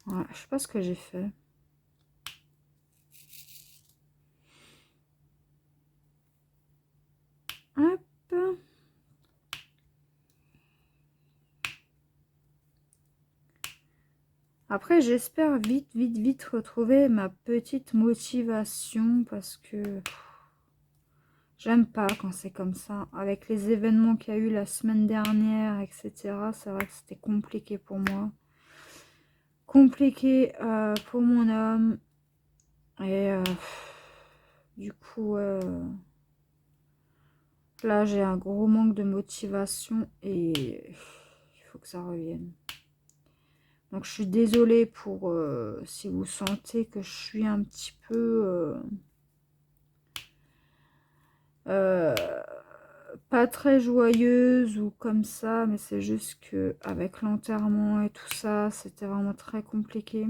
Ouais, je sais pas ce que j'ai fait. Hop. Après, j'espère vite retrouver ma petite motivation parce que j'aime pas quand c'est comme ça. Avec les événements qu'il y a eu la semaine dernière, etc. C'est vrai que c'était compliqué pour moi. Compliqué pour mon âme. Et du coup, là, j'ai un gros manque de motivation et il faut que ça revienne. Donc, je suis désolée pour si vous sentez que je suis un petit peu pas très joyeuse ou comme ça, mais c'est juste que avec l'enterrement et tout ça, c'était vraiment très compliqué.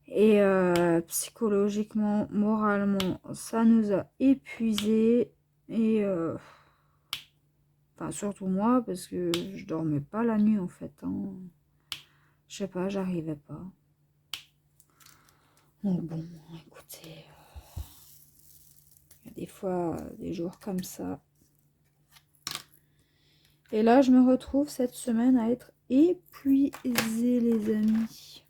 Et psychologiquement, moralement, ça nous a épuisés. Et enfin, surtout moi, parce que je dormais pas la nuit en fait. Hein. Je sais pas, j'arrivais pas. Donc bon, écoutez, il y a des fois des jours comme ça. Et là, je me retrouve cette semaine à être épuisée, les amis.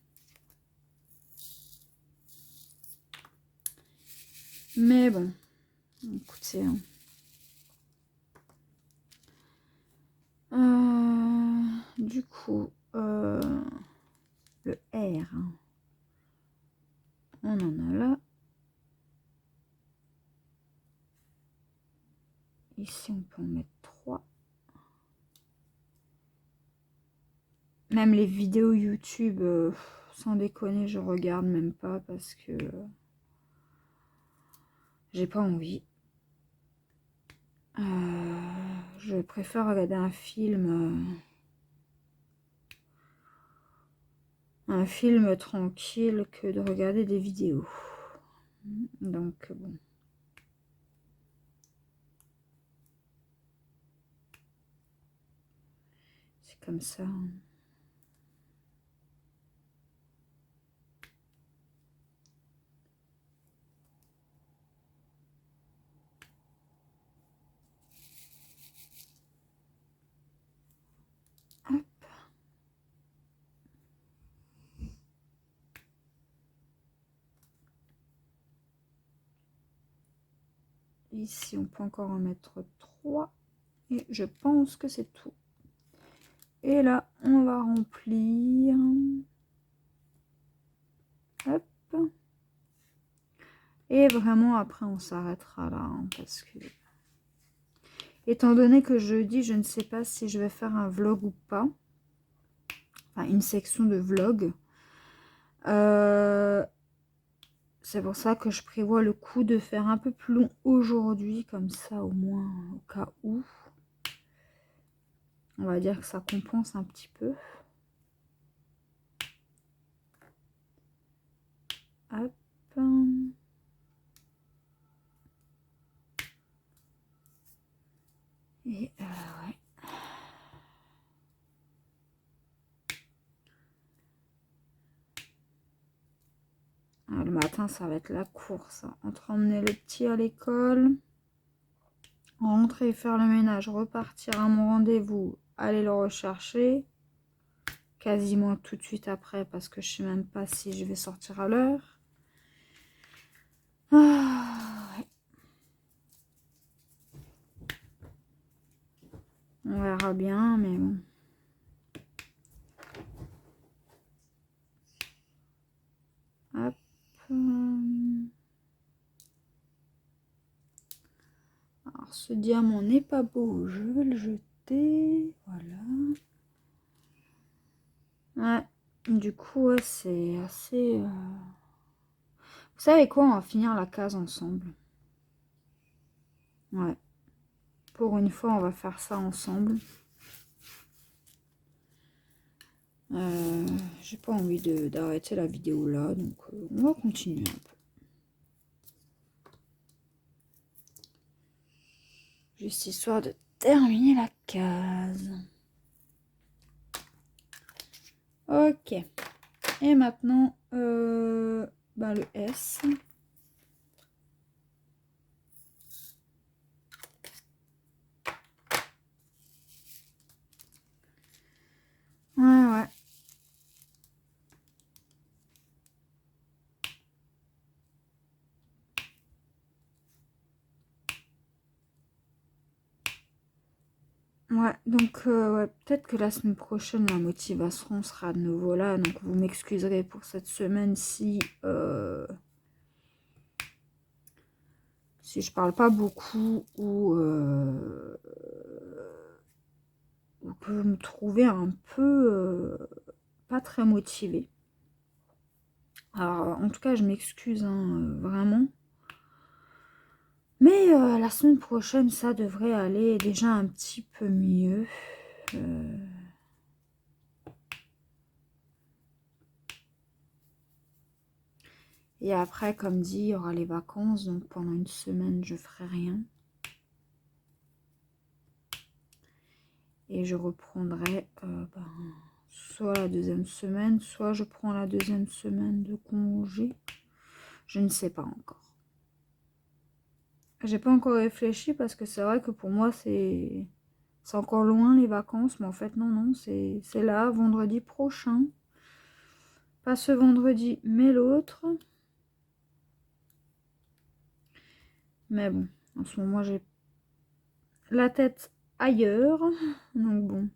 Mais bon, écoutez. Du coup, le R, on en a là. Ici, on peut en mettre 3. Même les vidéos YouTube, sans déconner, je regarde même pas parce que j'ai pas envie. Je préfère regarder un film tranquille que de regarder des vidéos. Donc bon. C'est comme ça. Hop. Ici, on peut encore en mettre 3. Et je pense que c'est tout. Et là, on va remplir. Hop. Et vraiment, après, on s'arrêtera là. Hein, parce que... Étant donné que jeudi, je ne sais pas si je vais faire un vlog ou pas. Enfin, une section de vlog. C'est pour ça que je prévois le coup de faire un peu plus long aujourd'hui. Comme ça, au moins, au cas où. On va dire que ça compense un petit peu. Hop. Et ouais. Le matin, ça va être la course. Hein. Entre emmener le petit à l'école, rentrer, faire le ménage, repartir à mon rendez-vous, aller le rechercher. Quasiment tout de suite après, parce que je sais même pas si je vais sortir à l'heure. Ouais. On verra bien, mais bon. Hop. Alors, ce diamant n'est pas beau, je vais le jeter. Voilà. Ouais, du coup, ouais, c'est assez... Vous savez quoi, on va finir la case ensemble. Ouais. Pour une fois, on va faire ça ensemble. J'ai pas envie d'arrêter la vidéo là, donc on va continuer un peu. Juste histoire de terminer la case. Ok. Et maintenant, le S. Ouais. Ouais, donc ouais, peut-être que la semaine prochaine, la motivation sera de nouveau là. Donc vous m'excuserez pour cette semaine si je parle pas beaucoup ou que vous me trouvez un peu pas très motivée. Alors en tout cas, je m'excuse hein, vraiment. Mais la semaine prochaine, ça devrait aller déjà un petit peu mieux. Et après, comme dit, il y aura les vacances. Donc pendant une semaine, je ferai rien. Et je reprendrai soit la deuxième semaine, soit je prends la deuxième semaine de congé. Je ne sais pas encore. J'ai pas encore réfléchi parce que c'est vrai que pour moi, c'est encore loin les vacances. Mais en fait, non, c'est là, vendredi prochain. Pas ce vendredi, mais l'autre. Mais bon, en ce moment, j'ai la tête ailleurs. Donc bon.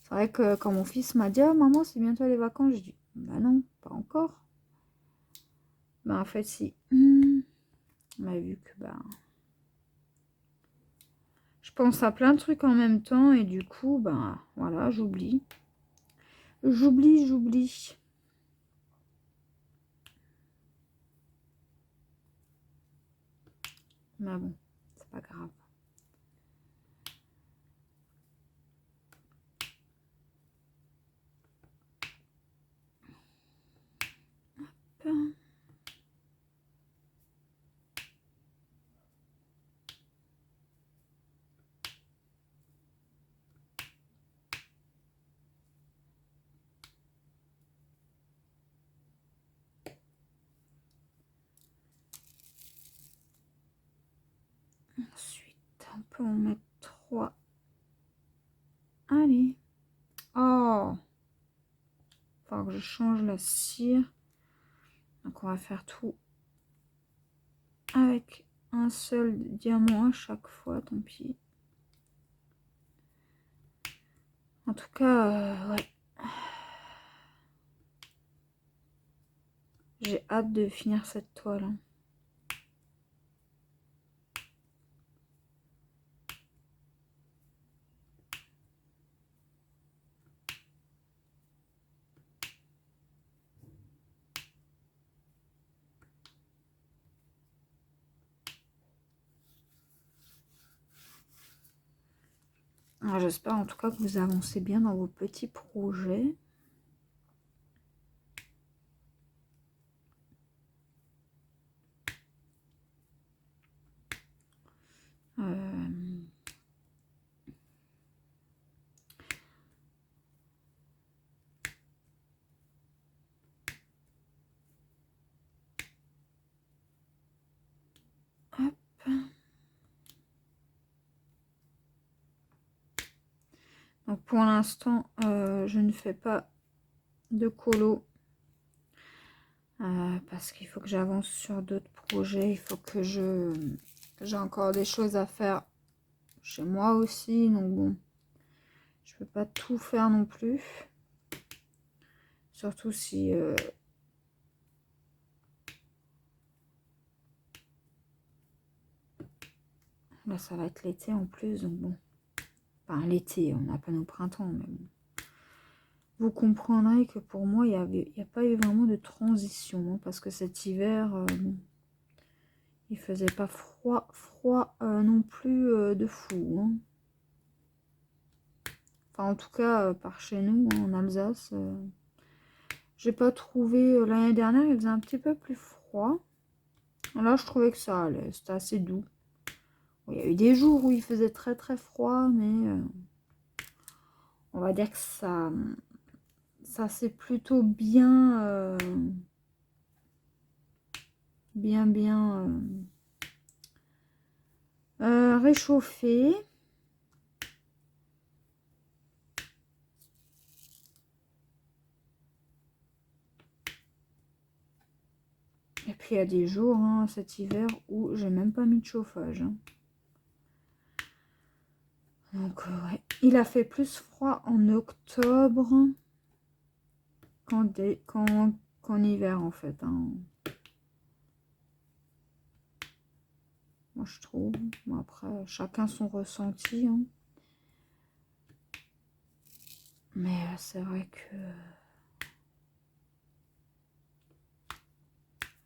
C'est vrai que quand mon fils m'a dit « Ah maman, c'est bientôt les vacances », je dis « Bah non, pas encore ». Bah en fait, si. On a vu que bah... pense à plein de trucs en même temps et du coup, ben voilà, j'oublie. J'oublie. Mais bon, c'est pas grave. Hop. Ensuite, on peut en mettre 3. Allez. Oh, faut que je change la cire. Donc on va faire tout avec un seul diamant à chaque fois, tant pis. En tout cas, ouais. J'ai hâte de finir cette toile. Hein. J'espère en tout cas que vous avancez bien dans vos petits projets. Hop. Donc pour l'instant, je ne fais pas de colo. Parce qu'il faut que j'avance sur d'autres projets. Il faut que j'ai encore des choses à faire chez moi aussi. Donc bon, je peux pas tout faire non plus. Surtout si... là, ça va être l'été en plus. Donc bon. Enfin, l'été, on a pas au printemps. Mais bon. Vous comprendrez que pour moi, il n'y a pas eu vraiment de transition. Hein, parce que cet hiver, bon, il faisait pas froid non plus de fou. Hein. Enfin, en tout cas, par chez nous, en Alsace, j'ai pas trouvé... l'année dernière, il faisait un petit peu plus froid. Là, je trouvais que ça allait. C'était assez doux. Bon, il y a eu des jours où il faisait très très froid, mais on va dire que ça s'est plutôt bien... bien réchauffé. Et puis il y a des jours, hein, cet hiver, où j'ai même pas mis de chauffage. Hein. Donc ouais, il a fait plus froid en octobre qu'en hiver en fait. Hein. Moi je trouve. Bon, après, chacun son ressenti. Hein. Mais c'est vrai que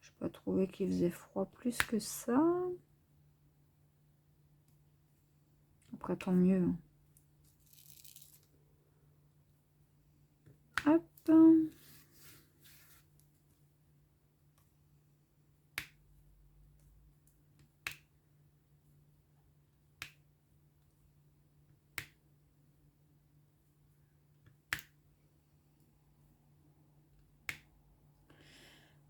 je n'ai pas trouvé qu'il faisait froid plus que ça. Après, tant mieux. Hop.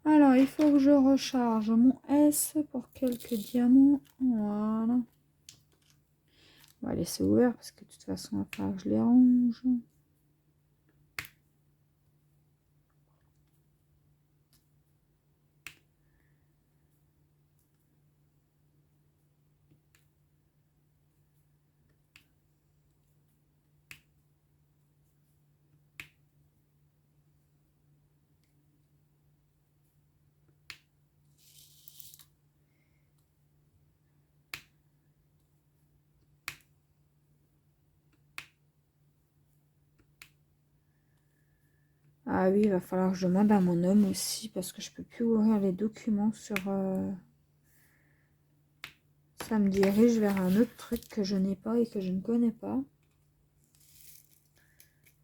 Alors, il faut que je recharge mon S pour quelques diamants. Voilà. On va laisser ouvert parce que de toute façon, il va falloir que je les range. Ah oui, il va falloir que je demande à mon homme aussi parce que je peux plus ouvrir les documents sur... Ça me dirige vers un autre truc que je n'ai pas et que je ne connais pas.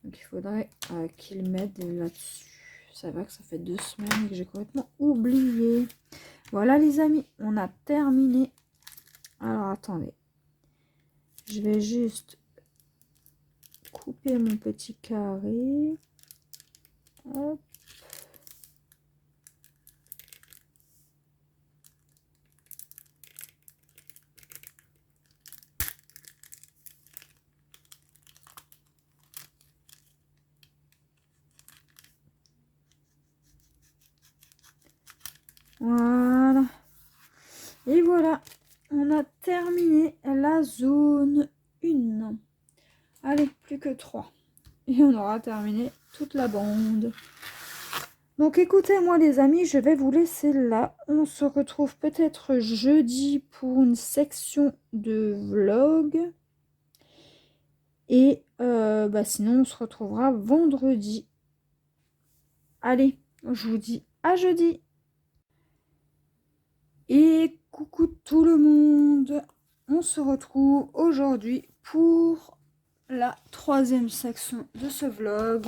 Donc il faudrait qu'il m'aide là-dessus. C'est vrai que ça fait 2 semaines et que j'ai complètement oublié. Voilà les amis, on a terminé. Alors attendez. Je vais juste couper mon petit carré. Hop. Voilà. Et voilà, on a terminé la zone 1. Allez, plus que 3. Et on aura terminé toute la bande. Donc écoutez, moi les amis, je vais vous laisser là. On se retrouve peut-être jeudi pour une section de vlog. Et sinon, on se retrouvera vendredi. Allez, je vous dis à jeudi. Et coucou tout le monde. On se retrouve aujourd'hui pour la 3e section de ce vlog.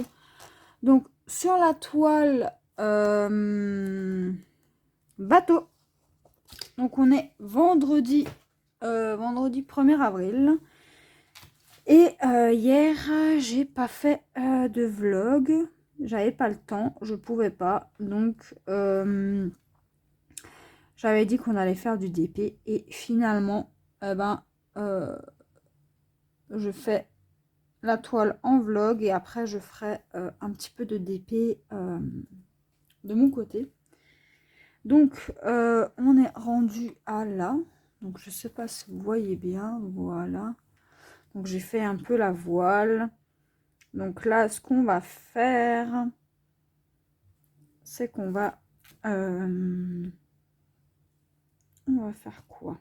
Donc sur la toile bateau. Donc on est vendredi 1er avril. Et hier j'ai pas fait de vlog. J'avais pas le temps, je pouvais pas. Donc j'avais dit qu'on allait faire du DP. Et finalement je fais la toile en vlog et après je ferai un petit peu de DP de mon côté. Donc on est rendu à là. Donc je sais pas si vous voyez bien. Voilà. Donc j'ai fait un peu la voile. Donc là ce qu'on va faire, c'est qu'on va faire quoi?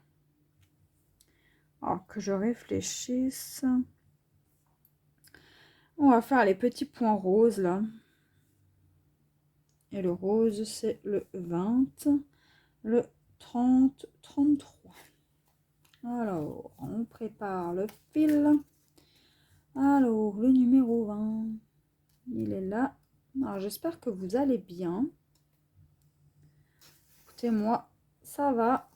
Alors que je réfléchisse. On va faire les petits points roses là. Et le rose, c'est le 20, le 30, 33. Alors, on prépare le fil. Alors, le numéro 20, il est là. Alors, j'espère que vous allez bien. Écoutez, moi, ça va.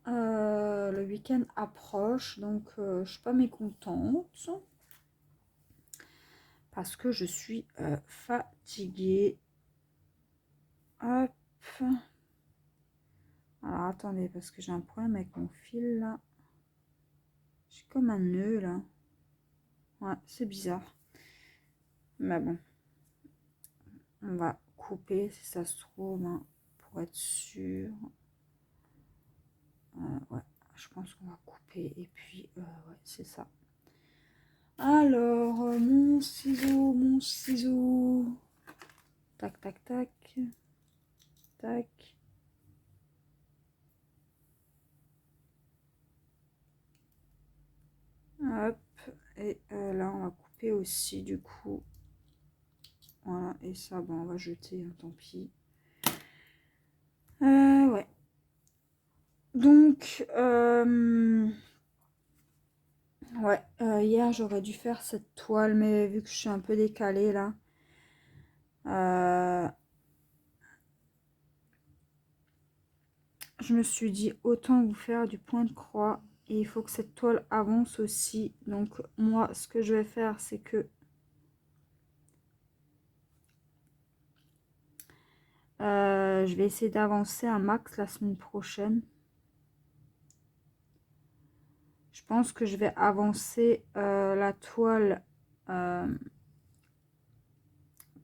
Le week-end approche, donc je suis pas mécontente. Parce que je suis fatiguée. Hop. Alors, attendez, parce que j'ai un problème avec mon fil, là. J'ai comme un nœud, là. Ouais, c'est bizarre. Mais bon. On va couper, si ça se trouve, hein, pour être sûr. Ouais, je pense qu'on va couper. Et puis, ouais, c'est ça. Alors, mon ciseau, mon ciseau. Tac, tac, tac. Tac. Hop. Et là, on va couper aussi, du coup. Voilà, et ça, bon, on va jeter, hein, tant pis. Ouais. Donc, ouais, hier, j'aurais dû faire cette toile, mais vu que je suis un peu décalée, là, je me suis dit, autant vous faire du point de croix. Et il faut que cette toile avance aussi. Donc, moi, ce que je vais faire, c'est que je vais essayer d'avancer un max la semaine prochaine. Je pense que je vais avancer la toile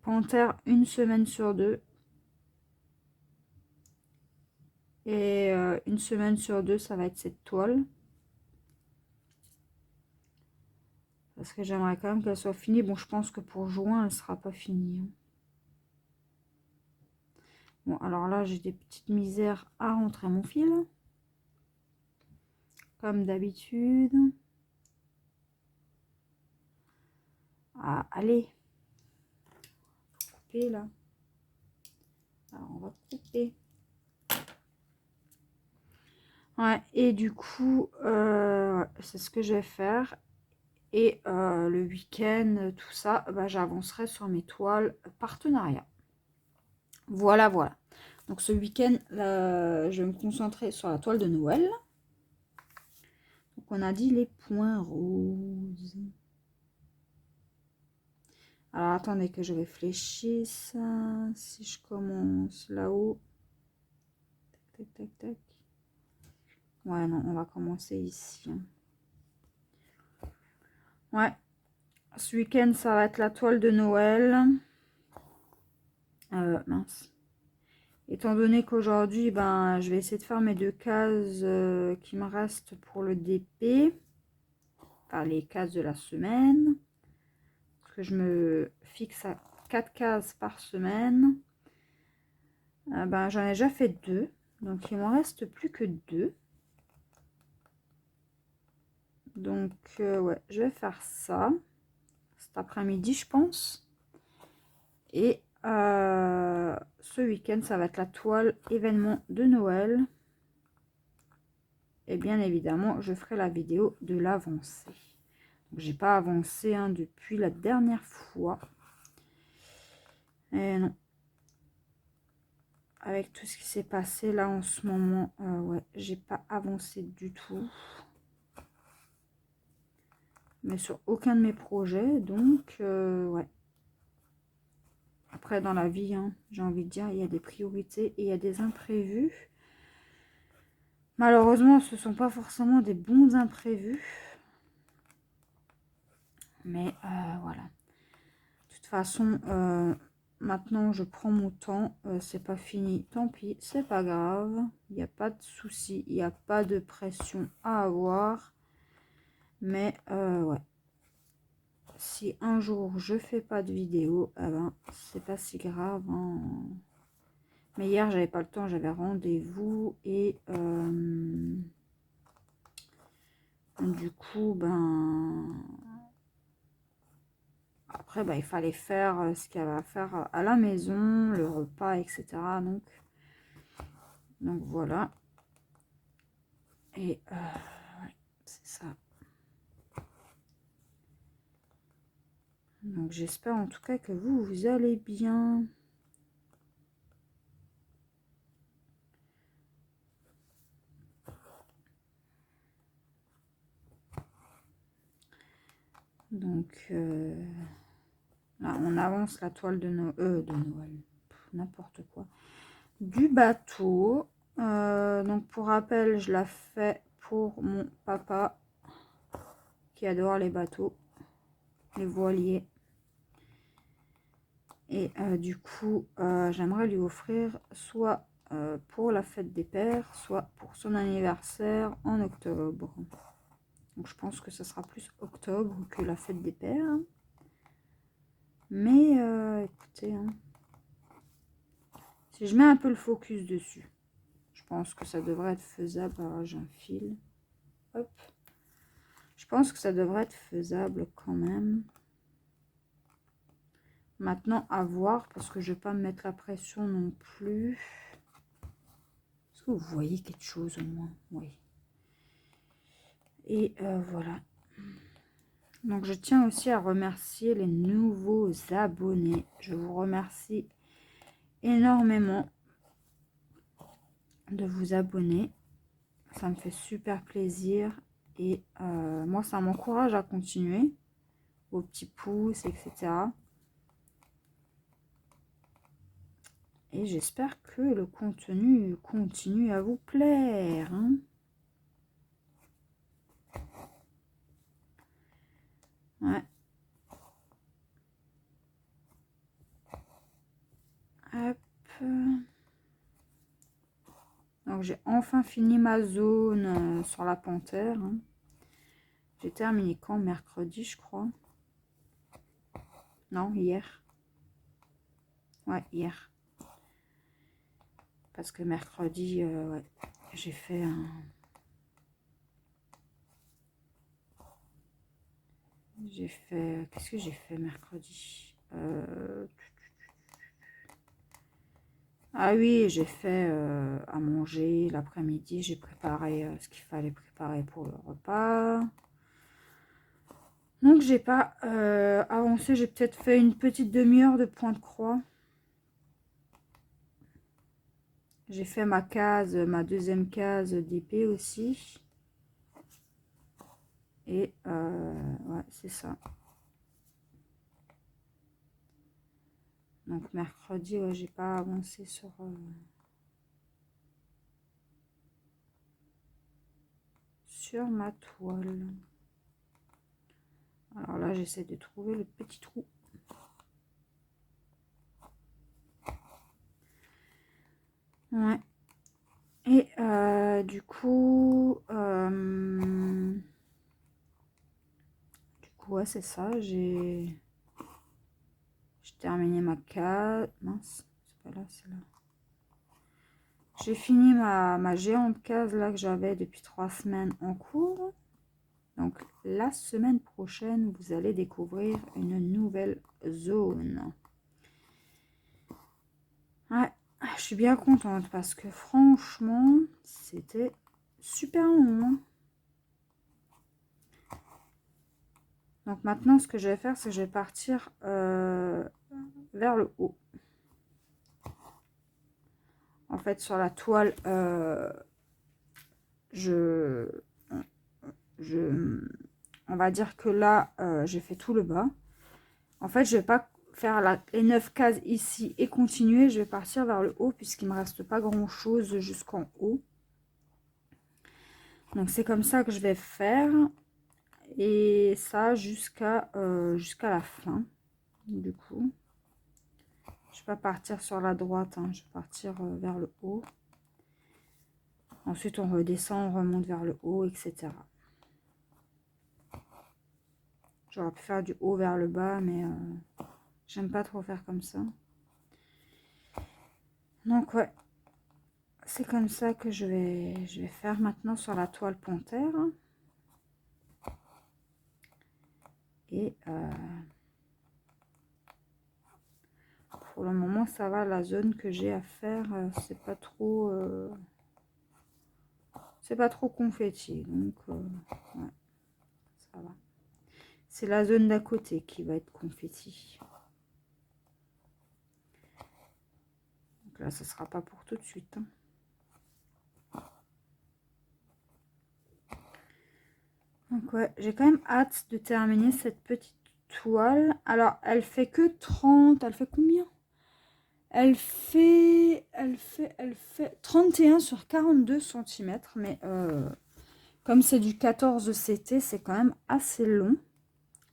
panthère une semaine sur 2. Et une semaine sur 2, ça va être cette toile. Parce que j'aimerais quand même qu'elle soit finie. Bon, je pense que pour juin, elle ne sera pas finie, hein. Bon, alors là, j'ai des petites misères à rentrer mon fil. Comme d'habitude. Ah, allez. couper là. Alors on va couper. Ouais, et du coup, c'est ce que je vais faire. Et le week-end, tout ça, bah, j'avancerai sur mes toiles partenariat. Voilà, voilà. Donc ce week-end, je vais me concentrer sur la toile de Noël. Donc on a dit les points roses. Alors attendez que je réfléchisse. Si je commence là-haut. Tac, tac, tac, tac. Ouais, non, on va commencer ici. Ouais. Ce week-end, ça va être la toile de Noël. Mince. Étant donné qu'aujourd'hui, ben, je vais essayer de faire mes 2 cases qui me restent pour le DP. Enfin, les cases de la semaine. Parce que je me fixe à 4 cases par semaine. Ben, j'en ai déjà fait 2. Donc, il m'en reste plus que 2. Donc, ouais, je vais faire ça. Cet après-midi, je pense. Et ce week-end, ça va être la toile événement de Noël. Et bien évidemment, je ferai la vidéo de l'avancée. J'ai pas avancé hein, depuis la dernière fois. Et non. Avec tout ce qui s'est passé là en ce moment, ouais, j'ai pas avancé du tout. Mais sur aucun de mes projets, donc ouais. Après dans la vie, hein, j'ai envie de dire, il y a des priorités et il y a des imprévus. Malheureusement, ce ne sont pas forcément des bons imprévus. Mais voilà. De toute façon, maintenant je prends mon temps. C'est pas fini. Tant pis, c'est pas grave. Il n'y a pas de souci. Il n'y a pas de pression à avoir. Mais ouais. Si un jour je fais pas de vidéo, eh ben, c'est pas si grave. Hein. Mais hier, j'avais pas le temps. J'avais rendez-vous. Et du coup, ben... Après, bah, il fallait faire ce qu'il y avait à faire à la maison, le repas, etc. Donc voilà. Et ouais, c'est ça. Donc j'espère en tout cas que vous allez bien. Donc là, on avance la toile de Noël. N'importe quoi. Du bateau. Donc pour rappel, je la fais pour mon papa qui adore les bateaux, les voiliers. Et du coup, j'aimerais lui offrir soit pour la fête des pères, soit pour son anniversaire en octobre. Donc je pense que ce sera plus octobre que la fête des pères. Mais écoutez, hein, si je mets un peu le focus dessus, je pense que ça devrait être faisable. Alors j'ai un fil. Hop. Je pense que ça devrait être faisable quand même. Maintenant, à voir, parce que je ne vais pas me mettre la pression non plus. Est-ce que vous voyez quelque chose au moins? Oui. Et voilà. Donc, je tiens aussi à remercier les nouveaux abonnés. Je vous remercie énormément de vous abonner. Ça me fait super plaisir. Et moi, ça m'encourage à continuer. Vos petits pouces, etc. Et j'espère que le contenu continue à vous plaire. Hein. Ouais. Hop. Donc j'ai enfin fini ma zone sur la panthère. Hein. J'ai terminé quand? Mercredi, je crois. Non, hier. Ouais, hier. Parce que mercredi, ouais, j'ai fait un... J'ai fait... Qu'est-ce que j'ai fait mercredi Ah oui, j'ai fait à manger l'après-midi. J'ai préparé ce qu'il fallait préparer pour le repas. Donc j'ai pas avancé. J'ai peut-être fait une petite demi-heure de point de croix. J'ai fait ma case, ma deuxième case d'épée aussi. Et ouais, c'est ça. Donc mercredi, ouais, j'ai pas avancé sur ma toile. Alors là, j'essaie de trouver le petit trou. Ouais. Et du coup, ouais, c'est ça. J'ai terminé ma case. Mince, c'est pas là, c'est là. J'ai fini ma géante case là que j'avais depuis 3 semaines en cours. Donc la semaine prochaine, vous allez découvrir une nouvelle zone. Ouais, je suis bien contente parce que franchement, c'était super long. Hein. Donc maintenant, ce que je vais faire, c'est que je vais partir vers le haut. En fait, sur la toile, on va dire que là, j'ai fait tout le bas. En fait, je vais pas faire les 9 cases ici et continuer. Je vais partir vers le haut puisqu'il me reste pas grand chose jusqu'en haut. Donc c'est comme ça que je vais faire. Et ça jusqu'à la fin. Du coup, je vais pas partir sur la droite. Hein, je vais partir vers le haut. Ensuite, on redescend, on remonte vers le haut, etc. J'aurais pu faire du haut vers le bas, mais j'aime pas trop faire comme ça. Donc ouais, c'est comme ça que je vais faire maintenant sur la toile panthère. Et pour le moment, ça va. La zone que j'ai à faire, c'est pas trop confetti. Donc ouais, ça va. C'est la zone d'à côté qui va être confetti. Donc là, ce sera pas pour tout de suite. Hein. Donc ouais, j'ai quand même hâte de terminer cette petite toile. Alors, elle fait que 30. Elle fait combien? Elle fait 31 sur 42 cm. Mais comme c'est du 14 CT, c'est quand même assez long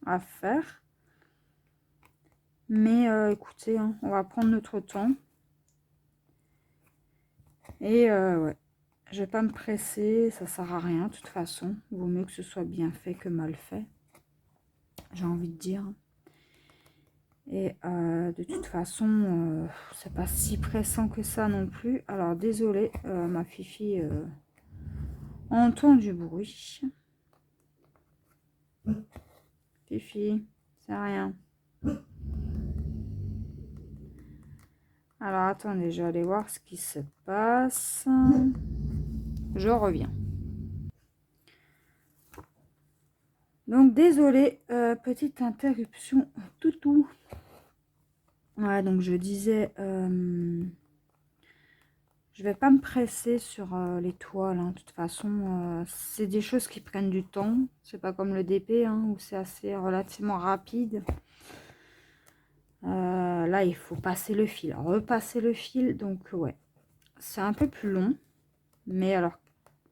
à faire. Mais écoutez, hein, on va prendre notre temps. Et ouais, je vais pas me presser, ça sert à rien de toute façon. Il vaut mieux que ce soit bien fait que mal fait. J'ai envie de dire. Et de toute façon, c'est pas si pressant que ça non plus. Alors désolée, ma fifi entend du bruit. Fifi, c'est rien. Alors attendez, je vais aller voir ce qui se passe. Je reviens. Donc désolée, petite interruption toutou. Ouais, donc je disais, je vais pas me presser sur les toiles. Hein. De toute façon, c'est des choses qui prennent du temps. C'est pas comme le DP hein, où c'est assez relativement rapide. Là, il faut passer le fil, repasser le fil. Donc ouais, c'est un peu plus long. Mais alors,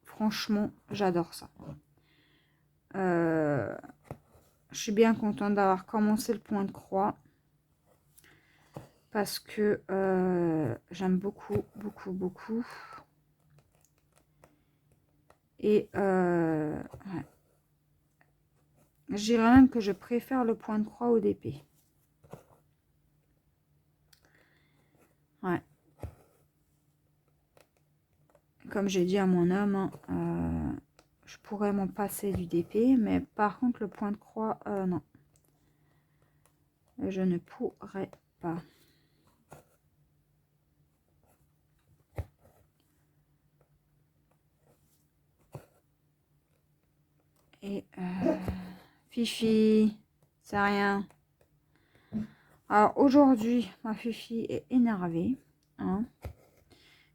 franchement, j'adore ça. Je suis bien contente d'avoir commencé le point de croix. Parce que j'aime beaucoup, beaucoup, beaucoup. Et ouais. Je dirais même que je préfère le point de croix au DP. Ouais. Comme j'ai dit à mon homme, je pourrais m'en passer du DP, mais par contre le point de croix, non. Je ne pourrais pas. Et Fifi, c'est rien. Alors aujourd'hui, ma Fifi est énervée. Hein.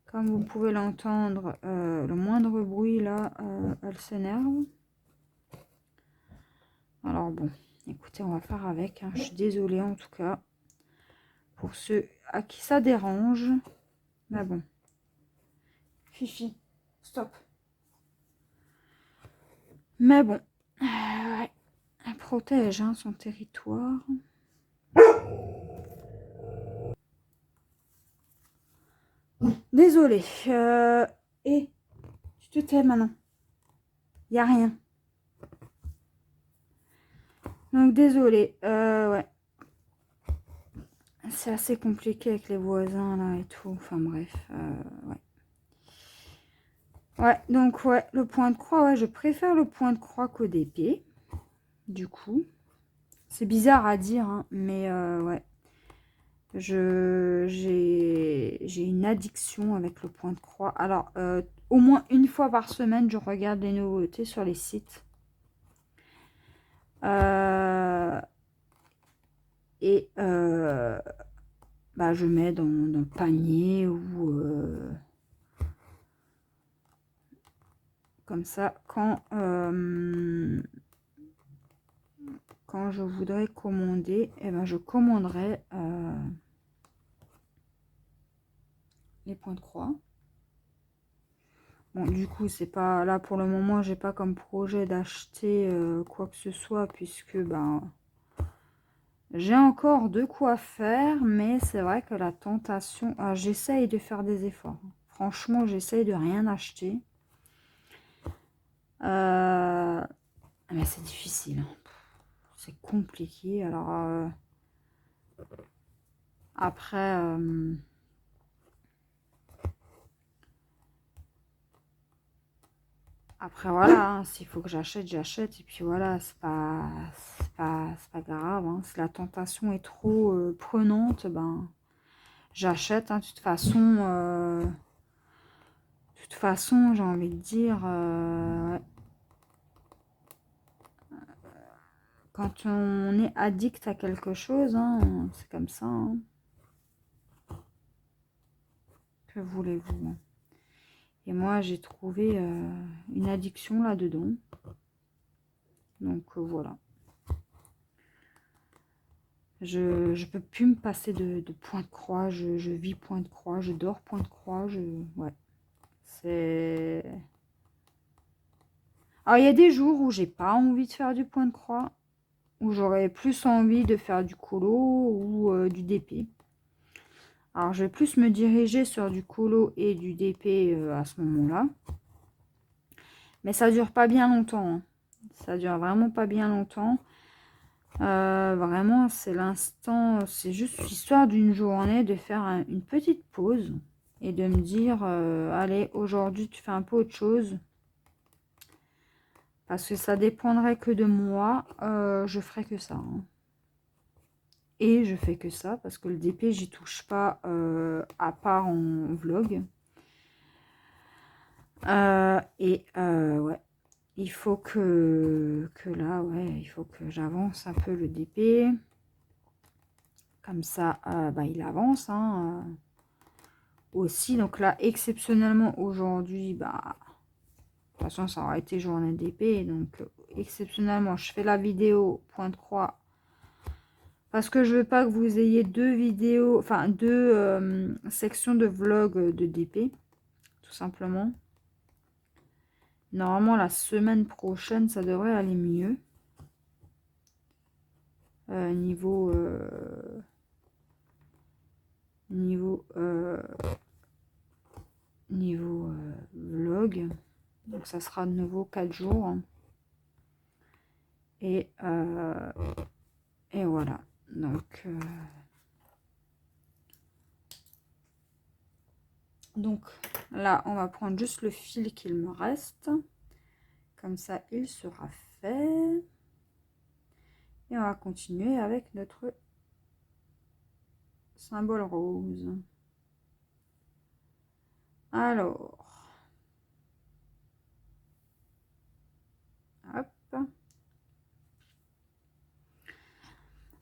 Comme vous pouvez l'entendre, le moindre bruit là, elle s'énerve. Alors bon, écoutez, on va faire avec. Hein. Je suis désolée en tout cas pour ceux à qui ça dérange. Mais bon. Fifi, stop. Mais bon, ouais, elle protège hein, son territoire. Désolée. Et tu te tais maintenant. Il n'y a rien. Donc désolée. Ouais. C'est assez compliqué avec les voisins là et tout. Enfin bref. Ouais. Ouais, donc ouais, le point de croix, ouais, je préfère le point de croix qu'au d'épée. Du coup. C'est bizarre à dire, hein, mais ouais. J'ai une addiction avec le point de croix. Alors, au moins une fois par semaine, je regarde les nouveautés sur les sites. Et bah, je mets dans le panier ou comme ça quand je voudrais commander, eh ben, je commanderai les points de croix. Bon, du coup, c'est pas là pour le moment, j'ai pas comme projet d'acheter quoi que ce soit puisque ben j'ai encore de quoi faire, mais c'est vrai que la tentation, j'essaye de faire des efforts. Franchement, j'essaye de rien acheter. Mais c'est difficile. Hein. C'est compliqué. Alors après. Après, voilà, hein, s'il faut que j'achète, j'achète. Et puis voilà, c'est pas grave. Hein. Si la tentation est trop prenante, ben, j'achète. Hein. De toute façon, j'ai envie de dire, ouais. Quand on est addict à quelque chose, hein, c'est comme ça. Hein. Que voulez-vous? Hein. Et moi, j'ai trouvé une addiction là-dedans. Donc voilà. Je ne peux plus me passer de point de croix. Je vis point de croix. Je dors point de croix. Ouais. C'est... Alors, il y a des jours où j'ai pas envie de faire du point de croix. Où j'aurais plus envie de faire du colo ou du DP. Alors, je vais plus me diriger sur du colo et du DP à ce moment-là. Mais ça dure pas bien longtemps. Hein. Ça dure vraiment pas bien longtemps. Vraiment, c'est l'instant, c'est juste l'histoire d'une journée de faire une petite pause et de me dire, allez, aujourd'hui, tu fais un peu autre chose. Parce que ça dépendrait que de moi, je ferais que ça. Hein. Et je fais que ça parce que le DP, j'y touche pas à part en vlog. Ouais. Il faut que là, ouais, il faut que j'avance un peu le DP. Comme ça, bah, il avance hein, aussi. Donc là, exceptionnellement, aujourd'hui, bah, de toute façon, ça aura été journée d'épée. Donc, exceptionnellement, je fais la vidéo point de croix. Parce que je veux pas que vous ayez deux vidéos, enfin, deux sections de vlog de DP. Tout simplement. Normalement, la semaine prochaine, ça devrait aller mieux. Niveau vlog. Donc ça sera de nouveau 4 jours. Et voilà. Donc là, on va prendre juste le fil qu'il me reste. Comme ça, il sera fait. Et on va continuer avec notre symbole rose. Alors. Hop.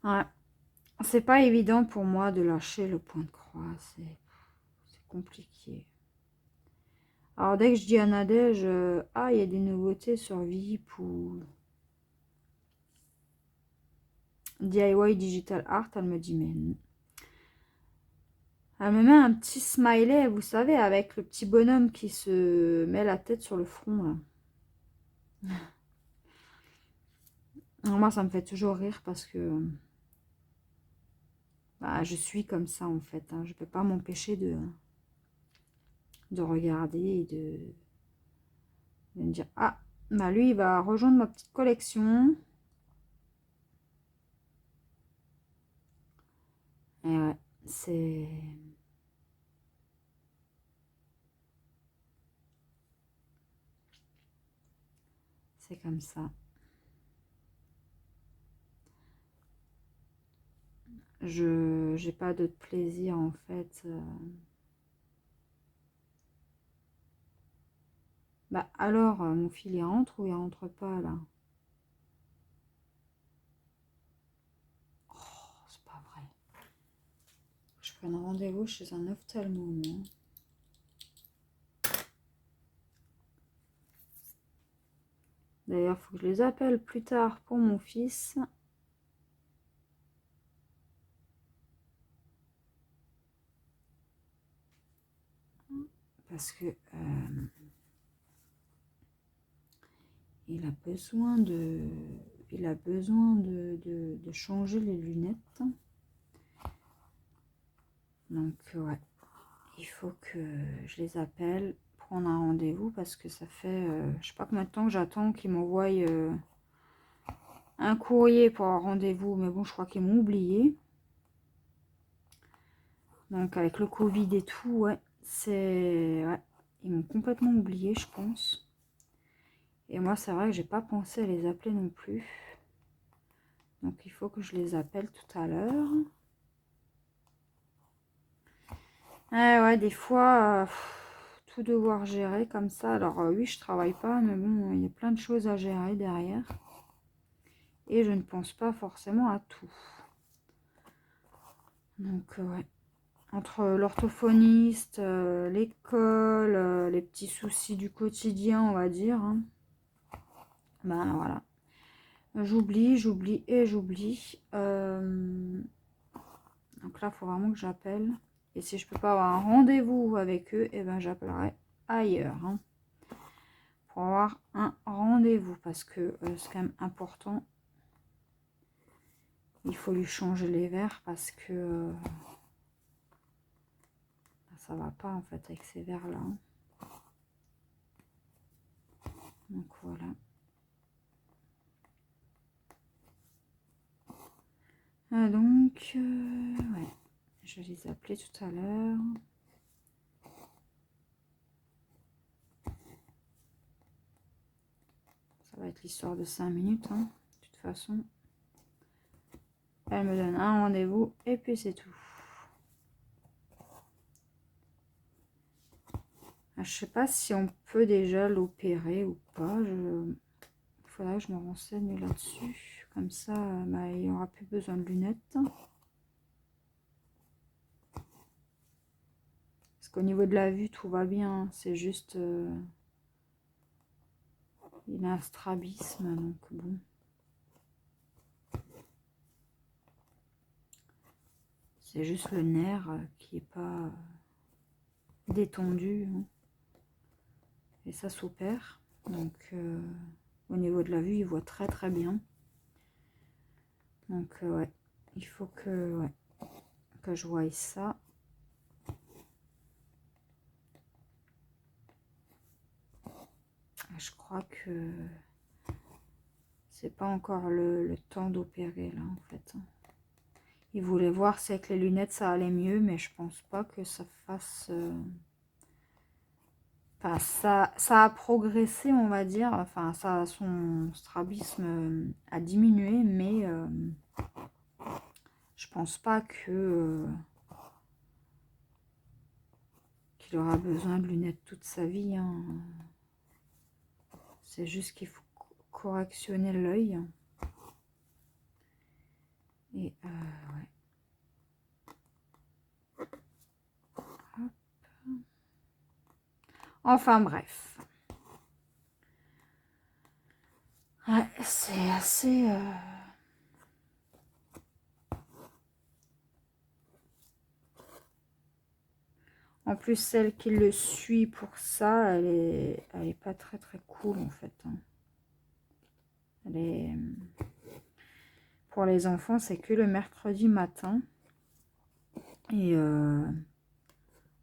Ouais. C'est pas évident pour moi de lâcher le point de croix. C'est compliqué. Alors, dès que je dis à Nadège, ah, il y a des nouveautés sur VIP ou DIY Digital Art, elle me dit, mais non. Elle me met un petit smiley, vous savez, avec le petit bonhomme qui se met la tête sur le front, là. Alors, moi, ça me fait toujours rire parce que bah, je suis comme ça, en fait. Hein. Je peux pas m'empêcher de regarder et de me dire, ah, bah lui, il va rejoindre ma petite collection. Et ouais, c'est... C'est comme ça. Je j'ai pas d'autre plaisir, en fait. Bah alors, mon fil, il rentre ou il rentre pas, là? Oh, c'est pas vrai. Je prends un rendez-vous chez un ophtalmo, moi. D'ailleurs, il faut que je les appelle plus tard pour mon fils. Parce que il a besoin de changer les lunettes. Donc, ouais, il faut que je les appelle, prendre un rendez-vous parce que ça fait, je sais pas combien de temps que j'attends qu'ils m'envoient un courrier pour un rendez-vous. Mais bon, je crois qu'ils m'ont oublié. Donc, avec le Covid et tout, ouais, ouais, ils m'ont complètement oublié, je pense. Et moi, c'est vrai que j'ai pas pensé à les appeler non plus. Donc, il faut que je les appelle tout à l'heure. Ouais, des fois, tout devoir gérer comme ça. Alors, oui, je travaille pas, mais bon, il y a plein de choses à gérer derrière. Et je ne pense pas forcément à tout. Donc, ouais. Entre l'orthophoniste, l'école, les petits soucis du quotidien, on va dire. Hein. Ben, voilà. J'oublie et j'oublie. Donc là, il faut vraiment que j'appelle. Et si je peux pas avoir un rendez-vous avec eux, eh ben j'appellerai ailleurs. Hein, pour avoir un rendez-vous. Parce que c'est quand même important. Il faut lui changer les verres parce que ça va pas en fait avec ces verres là. Hein. Donc voilà. Donc, ouais. Je vais les appeler tout à l'heure. Ça va être l'histoire de 5 minutes. Hein. De toute façon, elle me donne un rendez-vous et puis c'est tout. Je sais pas si on peut déjà l'opérer ou pas. Il faudra que je me renseigne là-dessus. Comme ça, bah, il n'y aura plus besoin de lunettes. Parce qu'au niveau de la vue, tout va bien. C'est juste... il a un strabisme, donc bon. C'est juste le nerf qui est pas détendu. Hein. Et ça s'opère. Donc, au niveau de la vue, il voit très très bien. Donc, ouais, il faut que je voie ça. Je crois que c'est pas encore le temps d'opérer là en fait. Il voulait voir si avec les lunettes ça allait mieux, mais je pense pas que ça fasse... Enfin, ça a progressé, on va dire. Enfin, son strabisme a diminué, mais je pense pas que qu'il aura besoin de lunettes toute sa vie. Hein. C'est juste qu'il faut correctionner l'œil. Et ouais. Hop. Enfin bref. Ouais, c'est assez... En plus, celle qui le suit pour ça, elle est pas très très cool en fait. Hein. Elle est... Pour les enfants, c'est que le mercredi matin. Et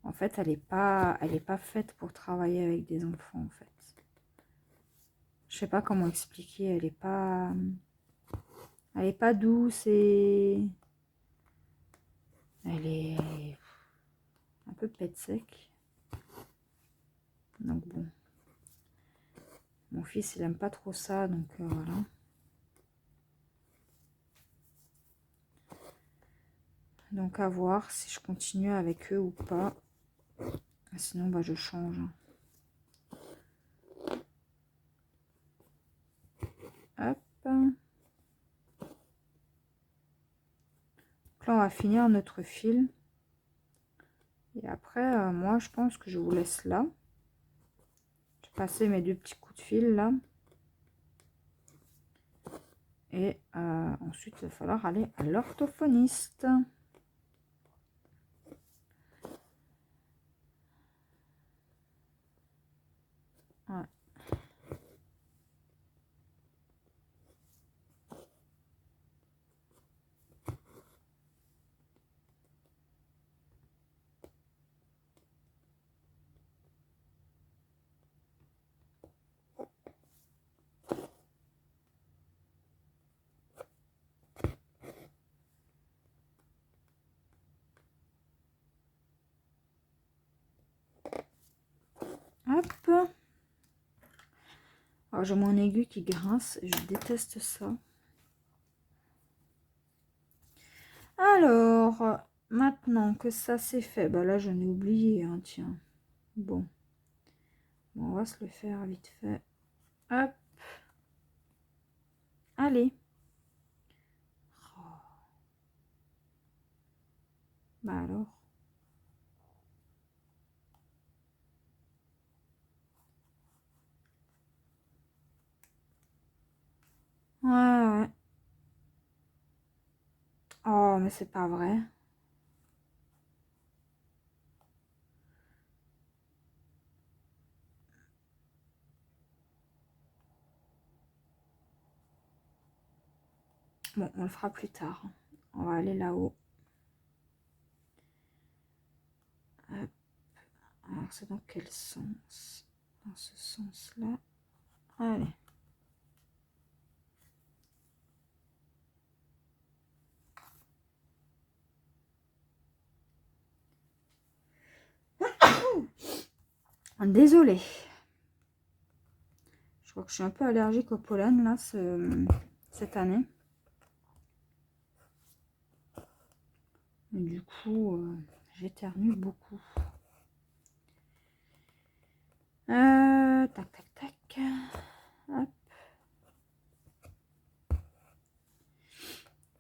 en fait, elle est pas faite pour travailler avec des enfants en fait. Je sais pas comment expliquer. Elle est pas douce et elle est un peu pète sec. Donc bon. Mon fils, il aime pas trop ça, donc voilà. Donc à voir si je continue avec eux ou pas. Sinon, bah, je change. Hop. Donc là, on va finir notre fil. Et après, moi, je pense que je vous laisse là. Je vais passer mes 2 petits coups de fil là. Et ensuite, il va falloir aller à l'orthophoniste. Ouais. Hop. Alors, j'ai mon aiguille qui grince. Je déteste ça. Alors, maintenant que ça c'est fait, bah là, j'en ai oublié, hein, tiens. Bon. On va se le faire vite fait. Hop. Allez. Oh. Bah alors. Ouais, ouais. Oh, mais c'est pas vrai. Bon, on le fera plus tard. On va aller là-haut. Hop. Alors, c'est dans quel sens? Dans ce sens-là. Allez. Désolée. Je crois que je suis un peu allergique au pollen, là, cette année. Et du coup, j'éternue beaucoup. Tac, tac, tac. Hop.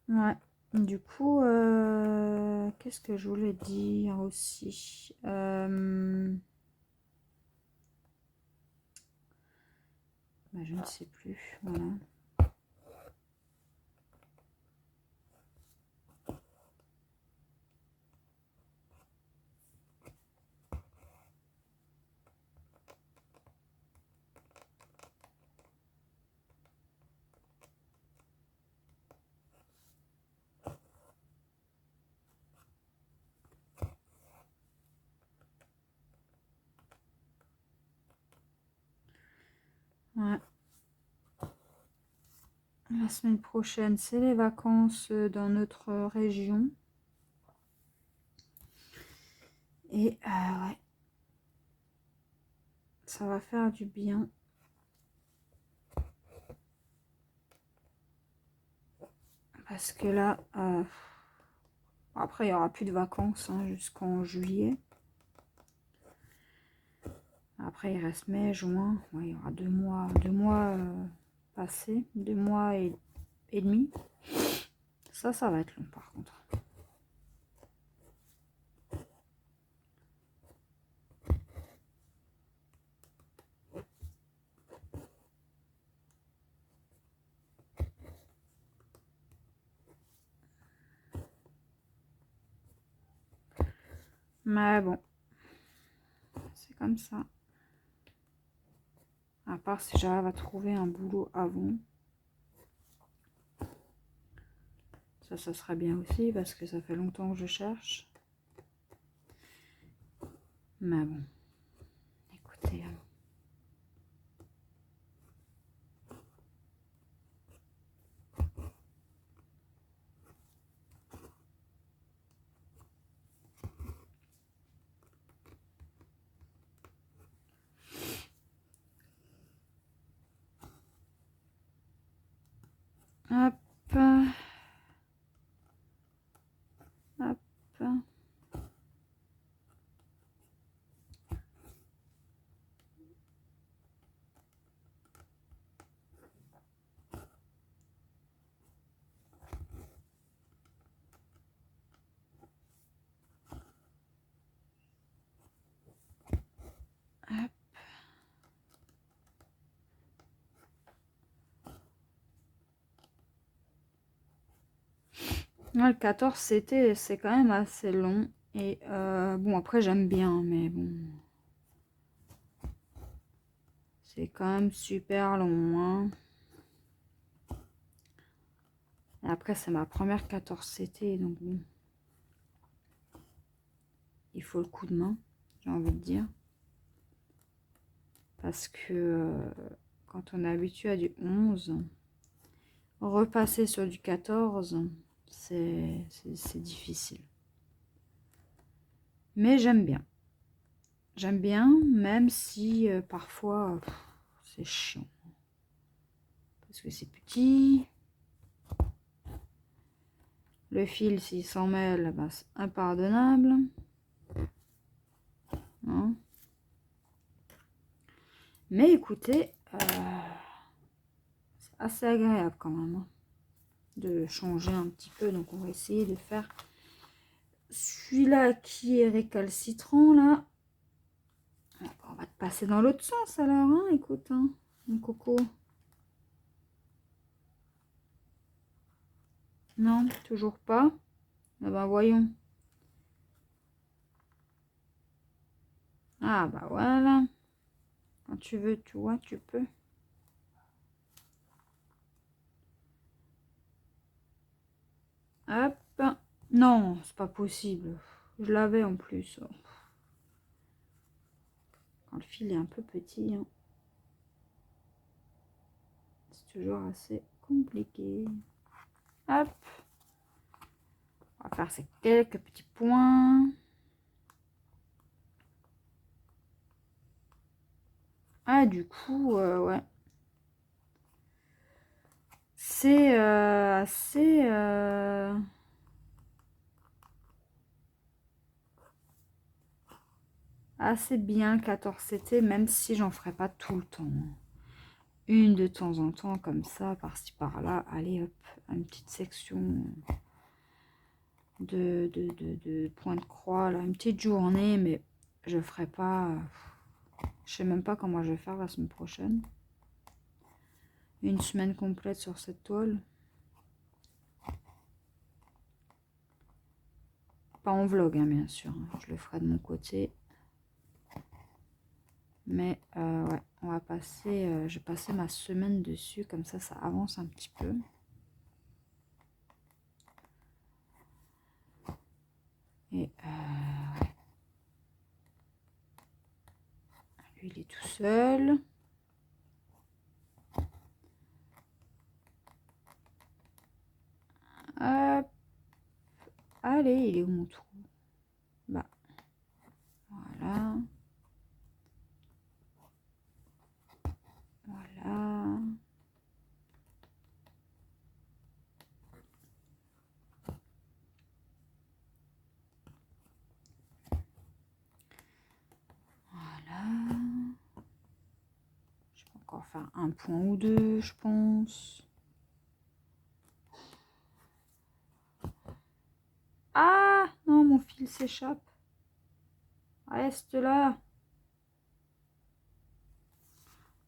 Ouais. Du coup, qu'est-ce que je voulais dire aussi bah, je ne sais plus. Voilà. Ouais. La semaine prochaine, c'est les vacances dans notre région. Et ouais. Ça va faire du bien. Parce que là, après, il n'y aura plus de vacances hein, jusqu'en juillet. Après, il reste mai, juin. Ouais, il y aura 2 mois passés. 2 mois et demi. Ça va être long par contre. Mais bon, c'est comme ça. À part si j'arrive à trouver un boulot avant. Ça serait bien aussi parce que ça fait longtemps que je cherche. Mais bon, écoutez. Hop. Hop. Hop. Ouais, le 14, c'est quand même assez long. Et bon, après, j'aime bien, mais bon. C'est quand même super long, hein. Et après, c'est ma première 14CT, donc bon. Il faut le coup de main, j'ai envie de dire. Parce que quand on est habitué à du 11, repasser sur du 14, c'est difficile. Mais j'aime bien. J'aime bien, même si parfois c'est chiant. Parce que c'est petit. Le fil, s'il s'en mêle, bah, c'est impardonnable. Hein. Mais écoutez, c'est assez agréable quand même, hein, de changer un petit peu. Donc on va essayer de faire celui-là qui est récalcitrant là. On va te passer dans l'autre sens alors, hein, écoute, hein, mon coco. Non, toujours pas. Ah ben voyons. Ah bah voilà. Quand tu veux, tu vois, tu peux. Hop. Non, c'est pas possible. Je l'avais en plus. Quand le fil est un peu petit, hein, c'est toujours assez compliqué. Hop. On va faire ces quelques petits points. Ah, du coup, ouais. C'est assez... assez bien 14CT, même si j'en ferai pas tout le temps. Une de temps en temps, comme ça, par-ci par-là. Allez, hop, une petite section de point de croix, là, une petite journée, mais je ferai pas... Je sais même pas comment je vais faire la semaine prochaine. Une semaine complète sur cette toile. Pas en vlog, hein, bien sûr. Je le ferai de mon côté. Mais ouais, on va passer... je vais passer ma semaine dessus. Comme ça avance un petit peu. Et ouais. Lui, il est tout seul. Hop. Allez, il est où mon trou? Bah, voilà. Voilà. Voilà. Je vais encore faire un point ou deux, je pense. Ah non, mon fil s'échappe. Reste là.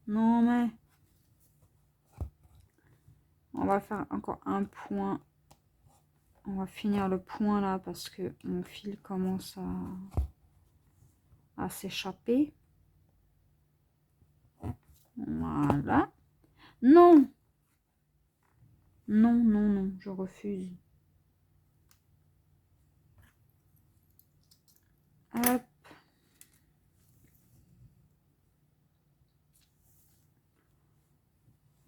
Non mais... On va faire encore un point. On va finir le point là parce que mon fil commence à s'échapper. Voilà. Non. Non, non, non, je refuse. Hop.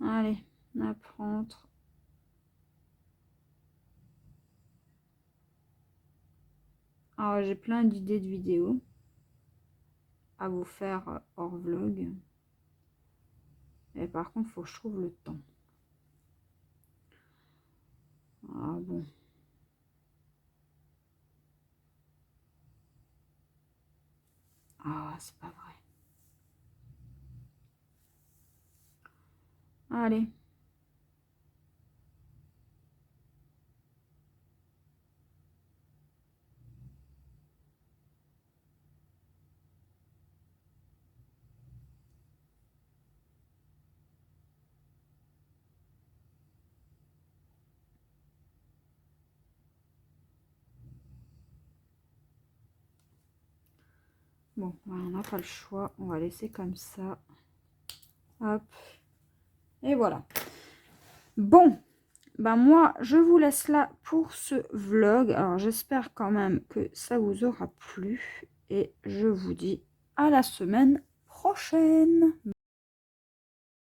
Allez, apprendre. Alors, j'ai plein d'idées de vidéos à vous faire hors vlog. Et par contre, il faut que je trouve le temps. Ah bon. Ah, c'est pas vrai. Allez. Bon, on n'a pas le choix. On va laisser comme ça. Hop. Et voilà. Bon. Ben moi, je vous laisse là pour ce vlog. Alors, j'espère quand même que ça vous aura plu. Et je vous dis à la semaine prochaine.